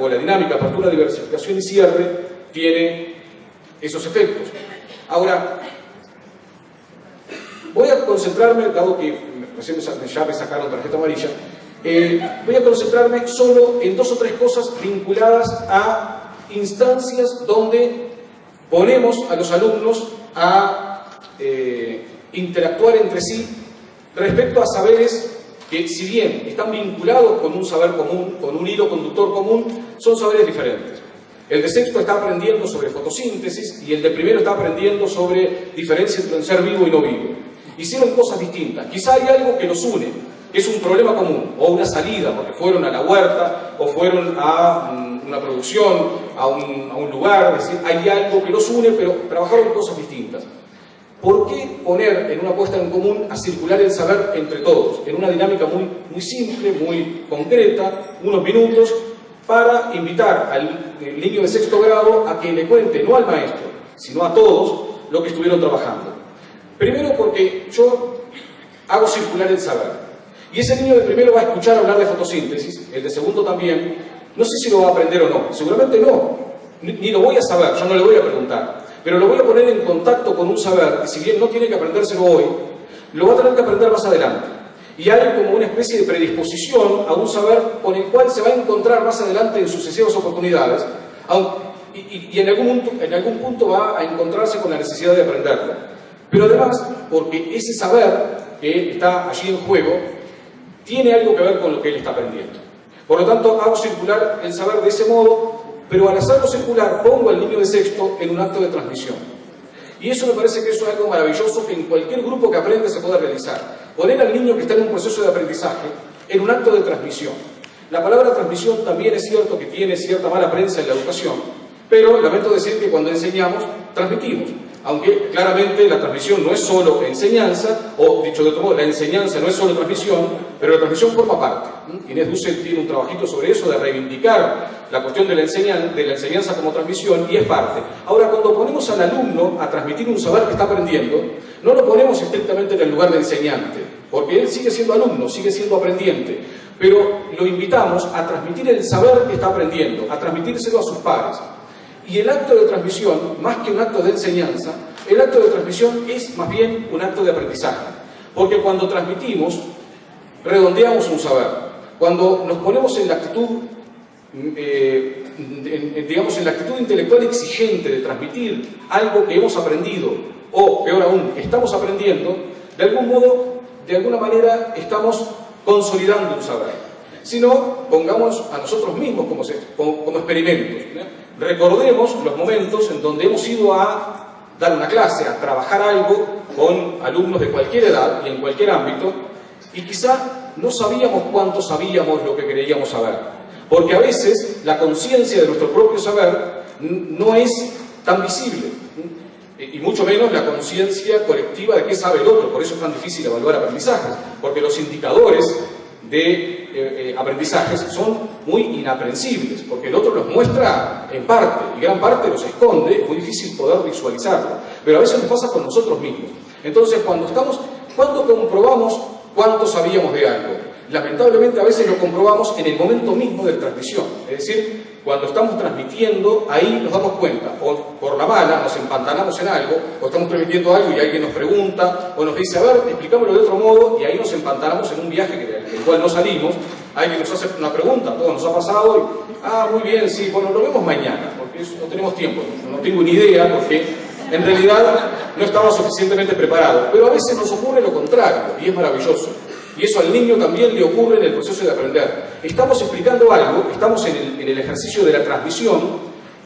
o la dinámica apertura, diversificación y cierre tiene esos efectos. Ahora, voy a concentrarme, dado que recién ya me sacaron tarjeta amarilla, voy a concentrarme solo en 2 o 3 cosas vinculadas a instancias donde ponemos a los alumnos a interactuar entre sí respecto a saberes que, si bien están vinculados con un saber común, con un hilo conductor común, son saberes diferentes. El de sexto está aprendiendo sobre fotosíntesis y el de primero está aprendiendo sobre diferencia entre un ser vivo y no vivo. Hicieron cosas distintas. Quizá hay algo que los une, que es un problema común, o una salida, porque fueron a la huerta, o fueron a una producción, a un lugar, es decir, hay algo que los une, pero trabajaron cosas distintas. ¿Por qué poner en una puesta en común a circular el saber entre todos? En una dinámica muy simple, muy concreta, unos minutos, para invitar al niño de sexto grado a que le cuente, no al maestro, sino a todos, lo que estuvieron trabajando. Primero porque yo hago circular el saber. Y ese niño de primero va a escuchar hablar de fotosíntesis, el de segundo también. No sé si lo va a aprender o no, seguramente no, ni lo voy a saber, yo no le voy a preguntar. Pero lo voy a poner en contacto con un saber que, si bien no tiene que aprendérselo hoy, lo va a tener que aprender más adelante. Y hay como una especie de predisposición a un saber con el cual se va a encontrar más adelante en sucesivas oportunidades, y en algún punto va a encontrarse con la necesidad de aprenderlo. Pero además, porque ese saber que está allí en juego tiene algo que ver con lo que él está aprendiendo. Por lo tanto, hago circular el saber de ese modo, pero al hacerlo circular pongo al niño de sexto en un acto de transmisión. Y eso me parece que eso es algo maravilloso que en cualquier grupo que aprende se puede realizar. Poner al niño que está en un proceso de aprendizaje en un acto de transmisión. La palabra transmisión también es cierto que tiene cierta mala prensa en la educación, pero lamento decir que cuando enseñamos, transmitimos. Aunque claramente la transmisión no es solo enseñanza, o dicho de otro modo, la enseñanza no es solo transmisión, pero la transmisión forma parte. Inés Dussel tiene un trabajito sobre eso, de reivindicar la cuestión de la enseñanza como transmisión, y es parte. Ahora, cuando ponemos al alumno a transmitir un saber que está aprendiendo, no lo ponemos estrictamente en el lugar de enseñante, porque él sigue siendo alumno, sigue siendo aprendiente, pero lo invitamos a transmitir el saber que está aprendiendo, a transmitírselo a sus pares. Y el acto de transmisión, más que un acto de enseñanza, el acto de transmisión es más bien un acto de aprendizaje. Porque cuando transmitimos, redondeamos un saber. Cuando nos ponemos en la actitud digamos, en la actitud intelectual exigente de transmitir algo que hemos aprendido, o peor aún, estamos aprendiendo, de algún modo, de alguna manera, estamos consolidando un saber. Si no, pongamos a nosotros mismos como experimentos, ¿no? Recordemos los momentos en donde hemos ido a dar una clase, a trabajar algo con alumnos de cualquier edad y en cualquier ámbito, y quizá no sabíamos cuánto sabíamos lo que creíamos saber, porque a veces la conciencia de nuestro propio saber no es tan visible, y mucho menos la conciencia colectiva de qué sabe el otro. Por eso es tan difícil evaluar aprendizajes, porque los indicadores de aprendizajes son muy inaprensibles, porque el otro los muestra en parte, y gran parte los esconde, es muy difícil poder visualizarlo, pero a veces nos pasa con nosotros mismos. Entonces, cuando comprobamos cuánto sabíamos de algo, lamentablemente a veces lo comprobamos en el momento mismo de transmisión, es decir, cuando estamos transmitiendo, ahí nos damos cuenta, o por la mala nos empantanamos en algo, o estamos transmitiendo algo y alguien nos pregunta, o nos dice, a ver, explícamelo de otro modo, y ahí nos empantanamos en un viaje del cual no salimos, alguien nos hace una pregunta, a todos nos ha pasado, y, muy bien, sí, bueno, lo vemos mañana, porque no tenemos tiempo, no tengo ni idea, porque en realidad no estaba suficientemente preparado, pero a veces nos ocurre lo contrario, y es maravilloso. Y eso al niño también le ocurre en el proceso de aprender. Estamos explicando algo, estamos en el ejercicio de la transmisión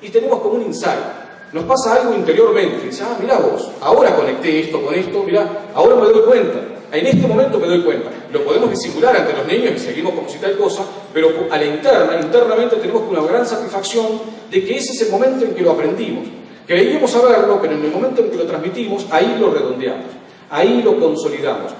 y tenemos como un insight. Nos pasa algo interiormente. Dice, mirá vos, ahora conecté esto con esto, mirá, ahora me doy cuenta. En este momento me doy cuenta. Lo podemos disimular ante los niños y seguimos como si tal cosa, pero a la internamente tenemos una gran satisfacción de que ese es el momento en que lo aprendimos. Creíamos saberlo, pero en el momento en que lo transmitimos, ahí lo redondeamos, ahí lo consolidamos.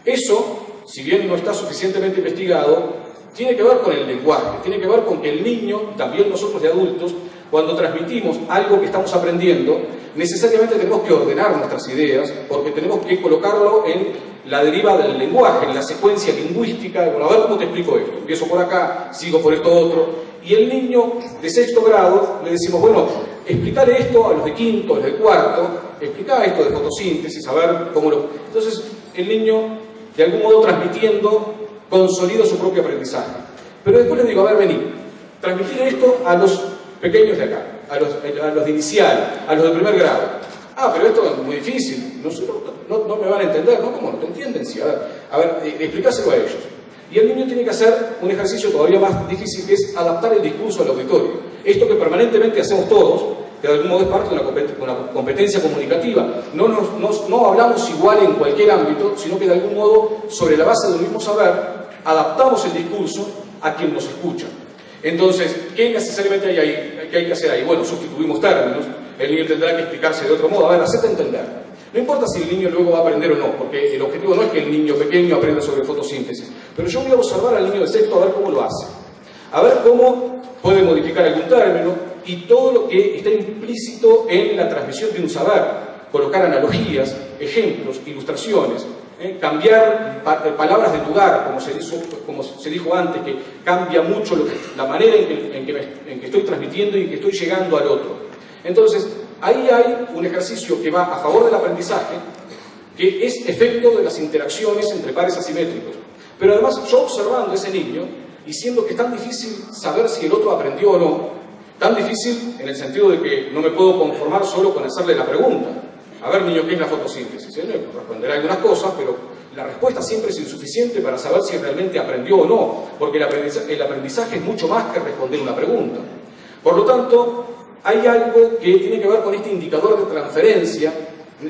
Eso, si bien no está suficientemente investigado, tiene que ver con el lenguaje, tiene que ver con que el niño, también nosotros de adultos, cuando transmitimos algo que estamos aprendiendo, necesariamente tenemos que ordenar nuestras ideas, porque tenemos que colocarlo en la deriva del lenguaje, en la secuencia lingüística. Bueno, a ver cómo te explico esto. Empiezo por acá, sigo por esto otro. Y el niño de sexto grado le decimos, bueno, explicarle esto a los de quinto, a los de cuarto, explicar esto de fotosíntesis, a ver cómo lo... Entonces, el niño, de algún modo transmitiendo, consolida su propio aprendizaje. Pero después les digo, a ver, vení, transmitir esto a los pequeños de acá, a los de inicial, a los de primer grado. Pero esto es muy difícil, no me van a entender, ¿no? ¿Cómo no te entienden? Sí, a ver, explícaselo a ellos. Y el niño tiene que hacer un ejercicio todavía más difícil, que es adaptar el discurso al auditorio. Esto que permanentemente hacemos todos, que de algún modo es parte de una competencia comunicativa. No hablamos igual en cualquier ámbito, sino que de algún modo, sobre la base del mismo saber, adaptamos el discurso a quien nos escucha. Entonces, ¿qué necesariamente hay que hacer ahí? Bueno, sustituimos términos, el niño tendrá que explicarse de otro modo. A ver, hacete entender. No importa si el niño luego va a aprender o no, porque el objetivo no es que el niño pequeño aprenda sobre fotosíntesis, pero yo voy a observar al niño de sexto a ver cómo lo hace, a ver cómo puede modificar algún término y todo lo que está implícito en la transmisión de un saber, colocar analogías, ejemplos, ilustraciones, cambiar palabras de lugar, como se dijo antes, que cambia mucho la manera en que estoy transmitiendo y que estoy llegando al otro. Entonces, ahí hay un ejercicio que va a favor del aprendizaje, que es efecto de las interacciones entre pares asimétricos. Pero además, yo observando a ese niño, y siendo que es tan difícil saber si el otro aprendió o no, tan difícil en el sentido de que no me puedo conformar solo con hacerle la pregunta. A ver, niño, ¿qué es la fotosíntesis? Él me responderá algunas cosas, pero la respuesta siempre es insuficiente para saber si realmente aprendió o no, porque el aprendizaje es mucho más que responder una pregunta. Por lo tanto, hay algo que tiene que ver con este indicador de transferencia,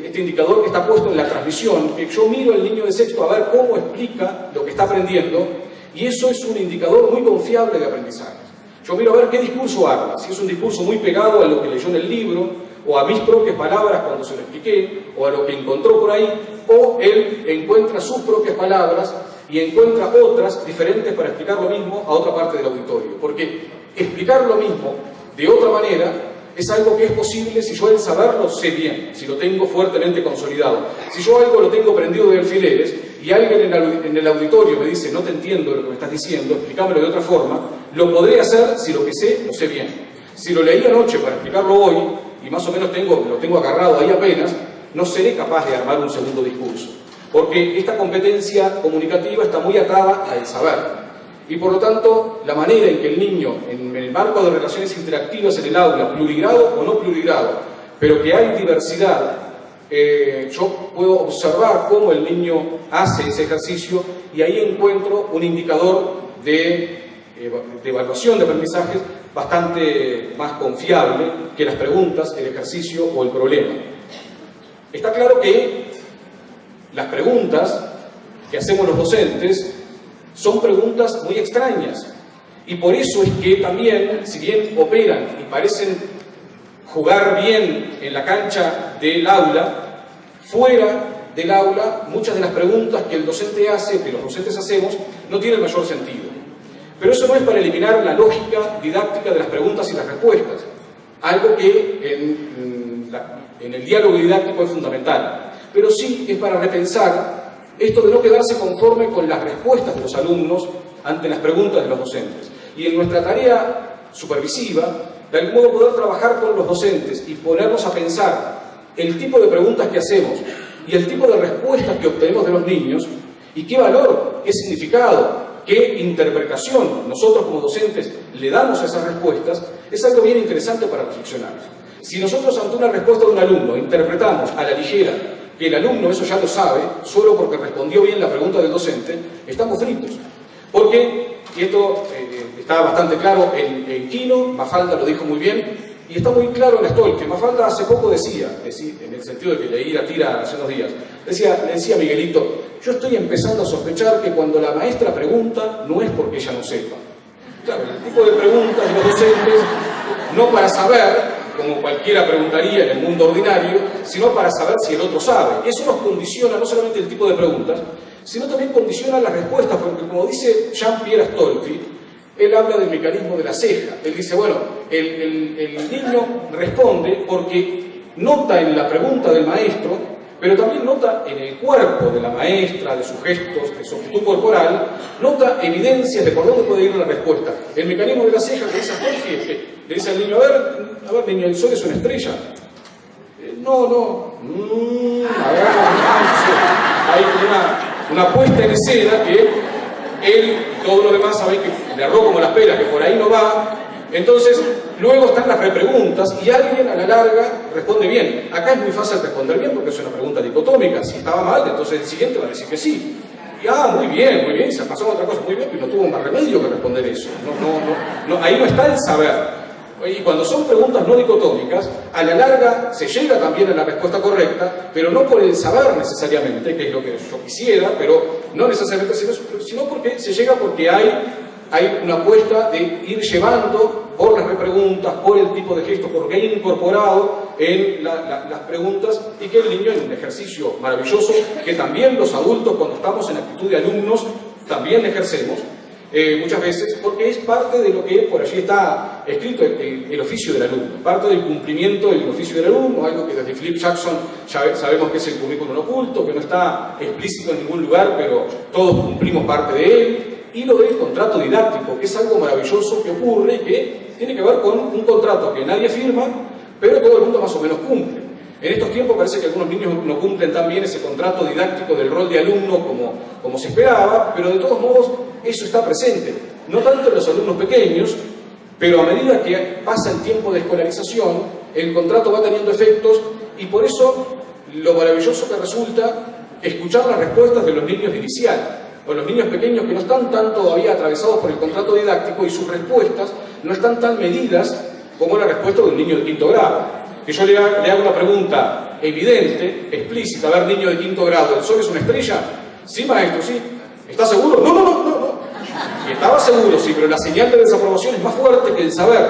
este indicador que está puesto en la transmisión, que yo miro al niño de sexto a ver cómo explica lo que está aprendiendo, y eso es un indicador muy confiable de aprendizaje. Yo miro a ver qué discurso habla, si es un discurso muy pegado a lo que leyó en el libro, o a mis propias palabras cuando se lo expliqué, o a lo que encontró por ahí, o él encuentra sus propias palabras y encuentra otras diferentes para explicar lo mismo a otra parte del auditorio. Porque explicar lo mismo de otra manera es algo que es posible si yo el saberlo sé bien, si lo tengo fuertemente consolidado. Si yo algo lo tengo prendido de alfileres y alguien en el auditorio me dice, no te entiendo lo que me estás diciendo, explícamelo de otra forma, lo podré hacer si lo que sé lo sé bien. Si lo leí anoche para explicarlo hoy, y más o menos lo tengo agarrado ahí apenas, no seré capaz de armar un segundo discurso. Porque esta competencia comunicativa está muy atada al saber. Y por lo tanto, la manera en que el niño, en el marco de relaciones interactivas en el aula, plurigrado o no plurigrado, pero que hay diversidad, yo puedo observar cómo el niño hace ese ejercicio y ahí encuentro un indicador de evaluación de aprendizajes bastante más confiable que las preguntas, el ejercicio o el problema. Está claro que las preguntas que hacemos los docentes son preguntas muy extrañas y por eso es que también, si bien operan y parecen jugar bien en la cancha del aula, fuera del aula muchas de las preguntas que el docente hace, que los docentes hacemos, no tienen mayor sentido. Pero eso no es para eliminar la lógica didáctica de las preguntas y las respuestas, algo que en el diálogo didáctico es fundamental, pero sí es para repensar esto de no quedarse conforme con las respuestas de los alumnos ante las preguntas de los docentes. Y en nuestra tarea supervisiva, de algún modo poder trabajar con los docentes y ponernos a pensar el tipo de preguntas que hacemos y el tipo de respuestas que obtenemos de los niños y qué valor, qué significado, qué interpretación nosotros como docentes le damos a esas respuestas, es algo bien interesante para reflexionar. Si nosotros ante una respuesta de un alumno interpretamos a la ligera que el alumno eso ya lo sabe, solo porque respondió bien la pregunta del docente, estamos fritos. Porque, y esto está bastante claro en Quino, Mafalda lo dijo muy bien, y está muy claro en Stolfi. Mafalda hace poco decía, en el sentido de que leí la tira hace unos días, le decía a Miguelito, yo estoy empezando a sospechar que cuando la maestra pregunta, no es porque ella no sepa. Claro, el tipo de preguntas de los docentes, no para saber, como cualquiera preguntaría en el mundo ordinario, sino para saber si el otro sabe. Eso nos condiciona no solamente el tipo de preguntas, sino también condiciona las respuestas, porque como dice Jean-Pierre Astolfi, él habla del mecanismo de la ceja. Él dice, bueno, el niño responde porque nota en la pregunta del maestro, pero también nota en el cuerpo de la maestra, de sus gestos, de su actitud corporal, nota evidencias de por dónde puede ir la respuesta. El mecanismo de la ceja que dice Astolfi es que le dice al niño, a ver niño, el sol es una estrella. No. A ver, hay una puesta en escena que él y todos los demás saben que le erró como la pera, que por ahí no va. Entonces, luego están las repreguntas y alguien a la larga responde bien. Acá es muy fácil responder bien porque es una pregunta dicotómica. Si estaba mal, entonces el siguiente va a decir que sí. Y muy bien, se pasó a otra cosa, muy bien, pero no tuvo más remedio que responder eso. Ahí no está el saber. Y cuando son preguntas no dicotómicas, a la larga se llega también a la respuesta correcta, pero no por el saber necesariamente, que es lo que yo quisiera, pero no necesariamente, sino porque se llega porque hay una apuesta de ir llevando por las repreguntas, por el tipo de gestos, porque hay incorporado en las preguntas y que el niño en un ejercicio maravilloso, que también los adultos cuando estamos en actitud de alumnos también ejercemos, muchas veces, porque es parte de lo que por allí está escrito el oficio del alumno, parte del cumplimiento del oficio del alumno, algo que desde Philip Jackson ya sabemos que es el currículum oculto, que no está explícito en ningún lugar, pero todos cumplimos parte de él, y lo del contrato didáctico, que es algo maravilloso que ocurre y que tiene que ver con un contrato que nadie firma, pero todo el mundo más o menos cumple. En estos tiempos parece que algunos niños no cumplen tan bien ese contrato didáctico del rol de alumno como se esperaba, pero de todos modos eso está presente. No tanto en los alumnos pequeños, pero a medida que pasa el tiempo de escolarización, el contrato va teniendo efectos y por eso lo maravilloso que resulta escuchar las respuestas de los niños de inicial, o los niños pequeños que no están tan todavía atravesados por el contrato didáctico y sus respuestas no están tan medidas como la respuesta de un niño de quinto grado. Que yo le hago una pregunta evidente, explícita, a ver, niño de quinto grado, ¿el sol es una estrella? Sí, maestro, sí. ¿Está seguro? No. Y estaba seguro, sí, pero la señal de desaprobación es más fuerte que el saber,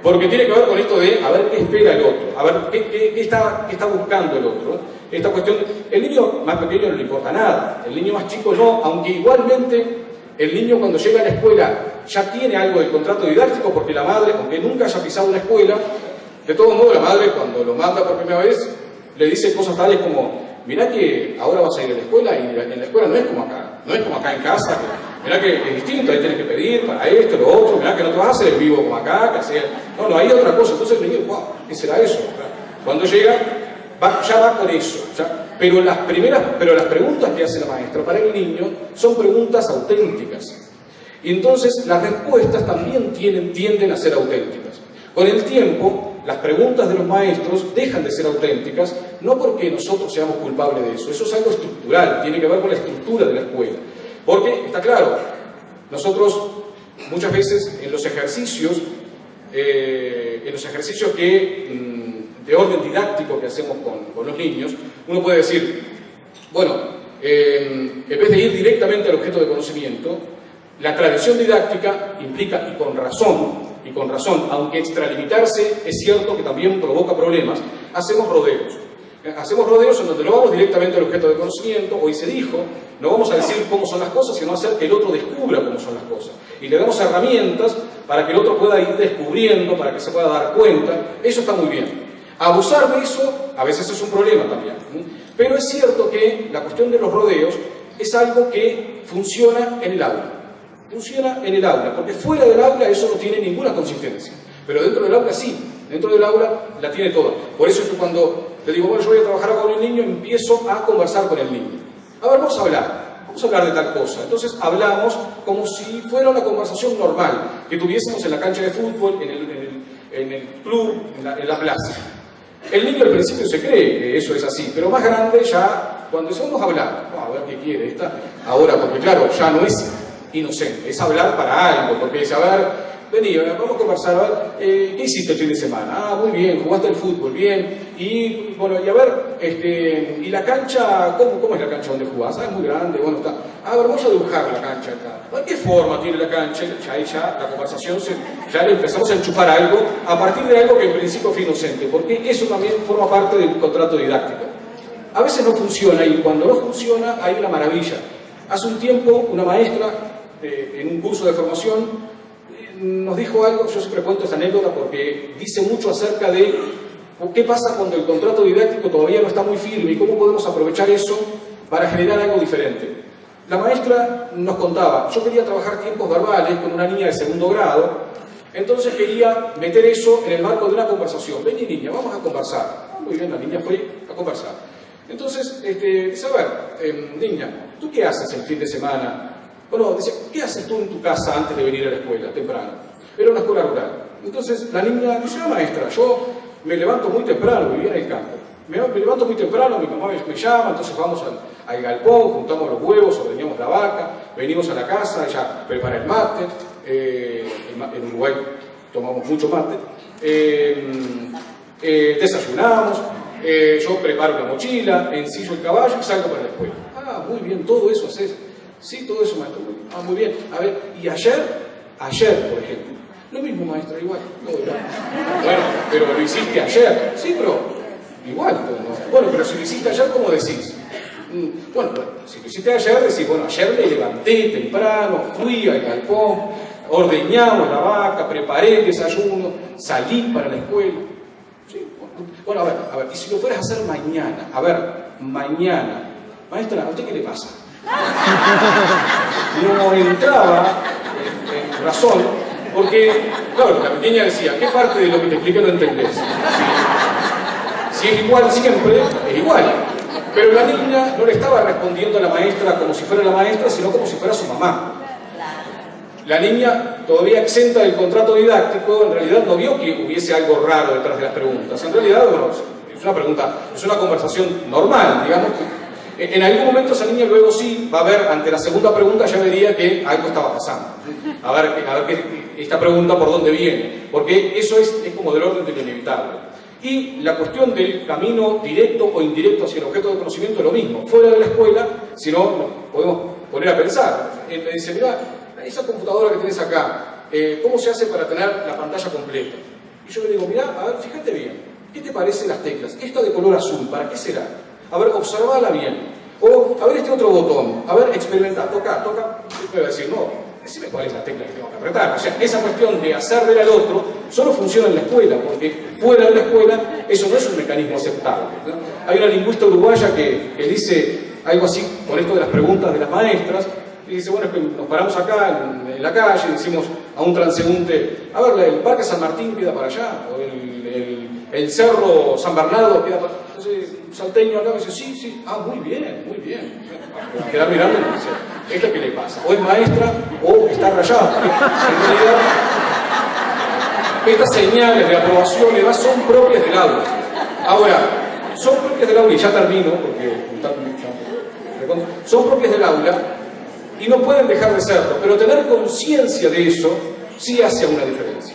porque tiene que ver con esto de a ver qué espera el otro, a ver qué está buscando el otro. Esta cuestión, el niño más pequeño no le importa nada, el niño más chico no, aunque igualmente el niño cuando llega a la escuela ya tiene algo del contrato didáctico, porque la madre, aunque nunca haya pisado una escuela, de todos modos la madre cuando lo manda por primera vez le dice cosas tales como, mirá que ahora vas a ir a la escuela y en la escuela no es como acá en casa, mirá que es distinto, ahí tienes que pedir para esto, lo otro, mirá que no te vas a hacer el vivo como acá, que hacer... No, hay otra cosa. Entonces el niño, wow, ¿qué será eso? Cuando llega, ya va con eso. Pero las preguntas que hace la maestra para el niño son preguntas auténticas. Y entonces las respuestas también tienden a ser auténticas. Con el tiempo, las preguntas de los maestros dejan de ser auténticas, no porque nosotros seamos culpables de eso, eso es algo estructural, tiene que ver con la estructura de la escuela. Porque, está claro, nosotros muchas veces en los ejercicios de orden didáctico que hacemos con los niños, uno puede decir, bueno, en vez de ir directamente al objeto de conocimiento, la tradición didáctica implica, y con razón, aunque extralimitarse es cierto que también provoca problemas, hacemos rodeos. Hacemos rodeos en donde no vamos directamente al objeto de conocimiento. Hoy se dijo, no vamos a decir cómo son las cosas, sino hacer que el otro descubra cómo son las cosas. Y le damos herramientas para que el otro pueda ir descubriendo, para que se pueda dar cuenta. Eso está muy bien. Abusar de eso, a veces es un problema también. Pero es cierto que la cuestión de los rodeos es algo que funciona en el aula. Funciona en el aula, porque fuera del aula eso no tiene ninguna consistencia. Pero dentro del aula sí, dentro del aula la tiene toda. Por eso es que cuando te digo, bueno, yo voy a trabajar con el niño, empiezo a conversar con el niño. A ver, vamos a hablar de tal cosa. Entonces hablamos como si fuera una conversación normal, que tuviésemos en la cancha de fútbol, en el club, en la plaza. El niño al principio se cree que eso es así, pero más grande ya, cuando empezamos a hablar, a ver qué quiere esta, ahora, porque claro, ya no es inocente, es hablar para algo, porque dice, a ver, vení, vamos a conversar, a ver, ¿qué hiciste el fin de semana? Ah, muy bien, jugaste al fútbol, bien, y bueno, y a ver, ¿y la cancha, cómo es la cancha donde jugás? Ah, es muy grande, bueno, está, a ver, vamos a dibujar la cancha acá, ¿de qué forma tiene la cancha? Ya la conversación, ya le empezamos a enchufar algo, a partir de algo que en principio fue inocente, porque eso también forma parte del contrato didáctico. A veces no funciona, y cuando no funciona hay una maravilla. Hace un tiempo, una maestra, en un curso de formación, nos dijo algo, yo siempre cuento esta anécdota porque dice mucho acerca de qué pasa cuando el contrato didáctico todavía no está muy firme y cómo podemos aprovechar eso para generar algo diferente. La maestra nos contaba, yo quería trabajar tiempos verbales con una niña de segundo grado, entonces quería meter eso en el marco de una conversación. Vení niña, vamos a conversar. Muy bien, la niña fue a conversar. Entonces, dice, a ver, niña, ¿tú qué haces el fin de semana? Bueno, dice, ¿qué haces tú en tu casa antes de venir a la escuela, temprano? Era una escuela rural. Entonces la niña dice, maestra, yo me levanto muy temprano, vivía en el campo. Me levanto muy temprano, mi mamá me llama, entonces vamos al galpón, juntamos los huevos, ordeñamos la vaca, venimos a la casa, ella prepara el mate, en Uruguay tomamos mucho mate, desayunamos, yo preparo la mochila, ensillo el caballo y salgo para la escuela. Ah, muy bien, todo eso haces. Sí, todo eso, maestro. Ah, muy bien. A ver, ¿y ayer, por ejemplo? Lo mismo, maestra, igual. No, igual. Bueno, pero lo hiciste ayer. Sí, pero igual. Bueno, pero si lo hiciste ayer, ¿cómo decís? Bueno, si lo hiciste ayer, decís, bueno, ayer me levanté temprano, fui al galpón, ordeñamos la vaca, preparé el desayuno, salí para la escuela. Sí, bueno, a ver, y si lo fueras a hacer mañana, mañana, maestra, ¿a usted qué le pasa? No entraba en razón, porque, claro, la pequeña decía, ¿qué parte de lo que te expliqué no entendés? Si es igual siempre, es igual. Pero la niña no le estaba respondiendo a la maestra como si fuera la maestra, sino como si fuera su mamá. La niña, todavía exenta del contrato didáctico, en realidad no vio que hubiese algo raro detrás de las preguntas. En realidad, bueno, es una pregunta, es una conversación normal, digamos. En algún momento esa niña luego sí va a ver, ante la segunda pregunta ya vería que algo estaba pasando. A ver esta pregunta por dónde viene, porque eso es como del orden de lo inevitable. Y la cuestión del camino directo o indirecto hacia el objeto de conocimiento es lo mismo. Fuera de la escuela, si no, nos podemos poner a pensar. Le dice, mira, esa computadora que tienes acá, ¿cómo se hace para tener la pantalla completa? Y yo le digo, mira, a ver, fíjate bien, ¿qué te parecen las teclas? Esta de color azul, ¿para qué será? A ver, observala bien. O, a ver este otro botón, a ver, experimenta, toca. Y me va a decir, no, decime cuál es la tecla que tengo que apretar. O sea, esa cuestión de hacer ver al otro solo funciona en la escuela, porque fuera de la escuela eso no es un mecanismo aceptable, ¿no? Hay una lingüista uruguaya que dice algo así con esto de las preguntas de las maestras, y dice, bueno, es que nos paramos acá en la calle y decimos a un transeúnte, a ver, el Parque San Martín queda para allá, o el Cerro San Bernardo queda para allá. Entonces, salteño acá me dice, sí, sí, ah, muy bien, muy bien. Me quedar mirando y me dice, ¿esta qué le pasa? O es maestra o está rayada. En realidad, estas señales de aprobación y demás son propias del aula. Ahora, son propias del aula, y ya termino, porque son propias del aula y no pueden dejar de serlo, pero tener conciencia de eso sí hace una diferencia.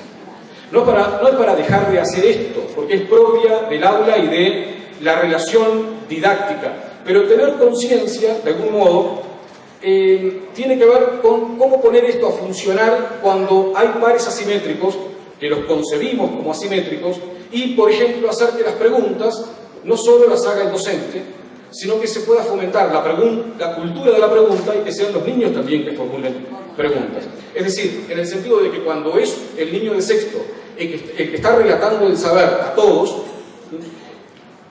No es para dejar de hacer esto, porque es propia del aula y de la relación didáctica, pero tener conciencia, de algún modo, tiene que ver con cómo poner esto a funcionar cuando hay pares asimétricos, que los concebimos como asimétricos, y, por ejemplo, hacer que las preguntas no solo las haga el docente, sino que se pueda fomentar la cultura de la pregunta y que sean los niños también que formulen preguntas. Es decir, en el sentido de que cuando es el niño de sexto el que está relatando el saber a todos,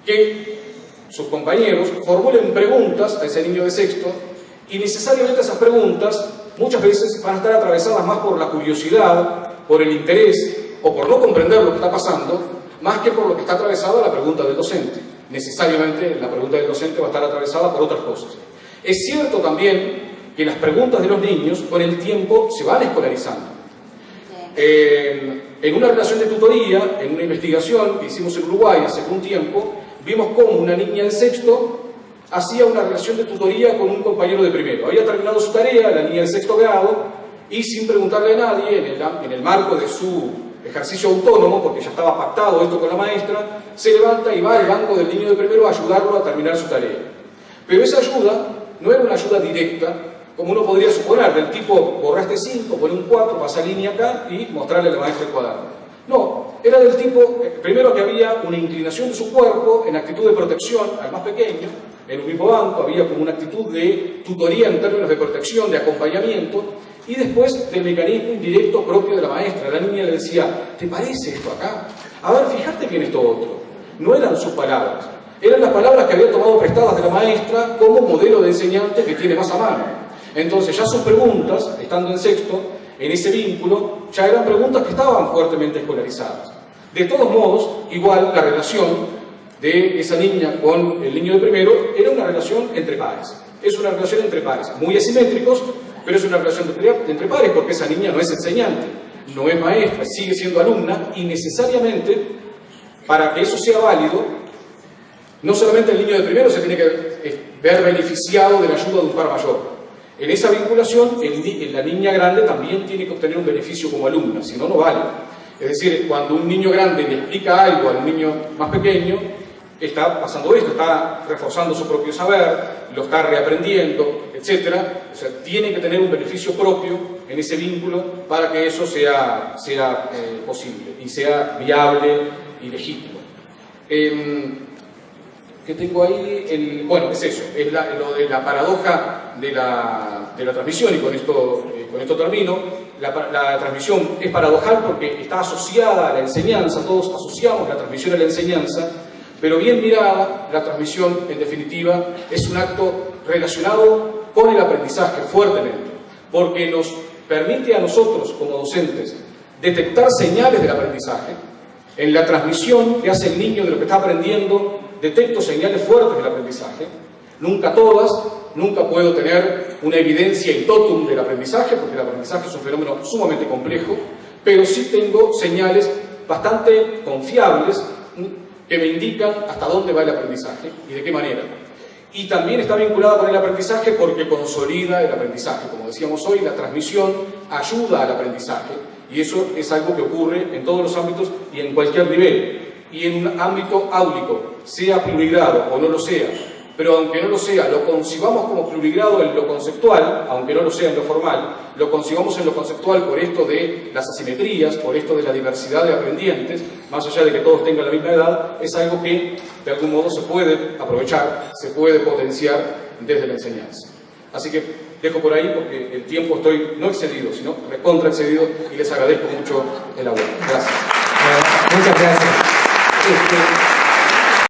que sus compañeros formulen preguntas a ese niño de sexto, y necesariamente esas preguntas muchas veces van a estar atravesadas más por la curiosidad, por el interés o por no comprender lo que está pasando, más que por lo que está atravesada la pregunta del docente. Necesariamente la pregunta del docente va a estar atravesada por otras cosas. Es cierto también que las preguntas de los niños con el tiempo se van escolarizando. En una relación de tutoría, en una investigación que hicimos en Uruguay hace un tiempo, vimos cómo una niña de sexto hacía una relación de tutoría con un compañero de primero. Había terminado su tarea, la niña de sexto grado, y sin preguntarle a nadie, en el marco de su ejercicio autónomo, porque ya estaba pactado esto con la maestra, se levanta y va al banco del niño de primero a ayudarlo a terminar su tarea. Pero esa ayuda no era una ayuda directa, como uno podría suponer, del tipo, borraste 5, pon un 4, pasa línea acá y mostrarle a la maestra el cuaderno. No, era del tipo, primero que había una inclinación de su cuerpo en actitud de protección al más pequeño, en un mismo banco había como una actitud de tutoría en términos de protección, de acompañamiento, y después del mecanismo indirecto propio de la maestra. La niña le decía, ¿te parece esto acá? A ver, fíjate bien esto otro. No eran sus palabras, eran las palabras que había tomado prestadas de la maestra como modelo de enseñante que tiene más a mano. Entonces ya sus preguntas, estando en sexto, en ese vínculo, ya eran preguntas que estaban fuertemente escolarizadas. De todos modos, igual la relación de esa niña con el niño de primero era una relación entre pares. Es una relación entre pares, muy asimétricos, pero es una relación entre pares porque esa niña no es enseñante, no es maestra, sigue siendo alumna, y necesariamente, para que eso sea válido, no solamente el niño de primero se tiene que ver beneficiado de la ayuda de un par mayor. En esa vinculación, la niña grande también tiene que obtener un beneficio como alumna, si no, no vale. Es decir, cuando un niño grande le explica algo a un niño más pequeño, está pasando esto, está reforzando su propio saber, lo está reaprendiendo, etc. O sea, tiene que tener un beneficio propio en ese vínculo para que eso sea posible y sea viable y legítimo. ¿Qué tengo ahí? Bueno, es eso, es lo de la paradoja de la transmisión, y con esto termino. La transmisión es paradojal porque está asociada a la enseñanza, todos asociamos la transmisión a la enseñanza, pero bien mirada, la transmisión, en definitiva, es un acto relacionado con el aprendizaje fuertemente, porque nos permite a nosotros, como docentes, detectar señales del aprendizaje. En la transmisión que hace el niño de lo que está aprendiendo, detecto señales fuertes del aprendizaje. Nunca todas, nunca puedo tener una evidencia in totum del aprendizaje, porque el aprendizaje es un fenómeno sumamente complejo, pero sí tengo señales bastante confiables que me indican hasta dónde va el aprendizaje y de qué manera. Y también está vinculada con el aprendizaje porque consolida el aprendizaje. Como decíamos hoy, la transmisión ayuda al aprendizaje, y eso es algo que ocurre en todos los ámbitos y en cualquier nivel. Y en un ámbito áulico, sea plurigrado o no lo sea, pero aunque no lo sea, lo concibamos como plurigrado en lo conceptual, aunque no lo sea en lo formal, lo concibamos en lo conceptual por esto de las asimetrías, por esto de la diversidad de aprendientes, más allá de que todos tengan la misma edad, es algo que de algún modo se puede aprovechar, se puede potenciar desde la enseñanza. Así que dejo por ahí porque el tiempo estoy no excedido, sino recontra excedido, y les agradezco mucho el apoyo. Gracias. Muchas gracias.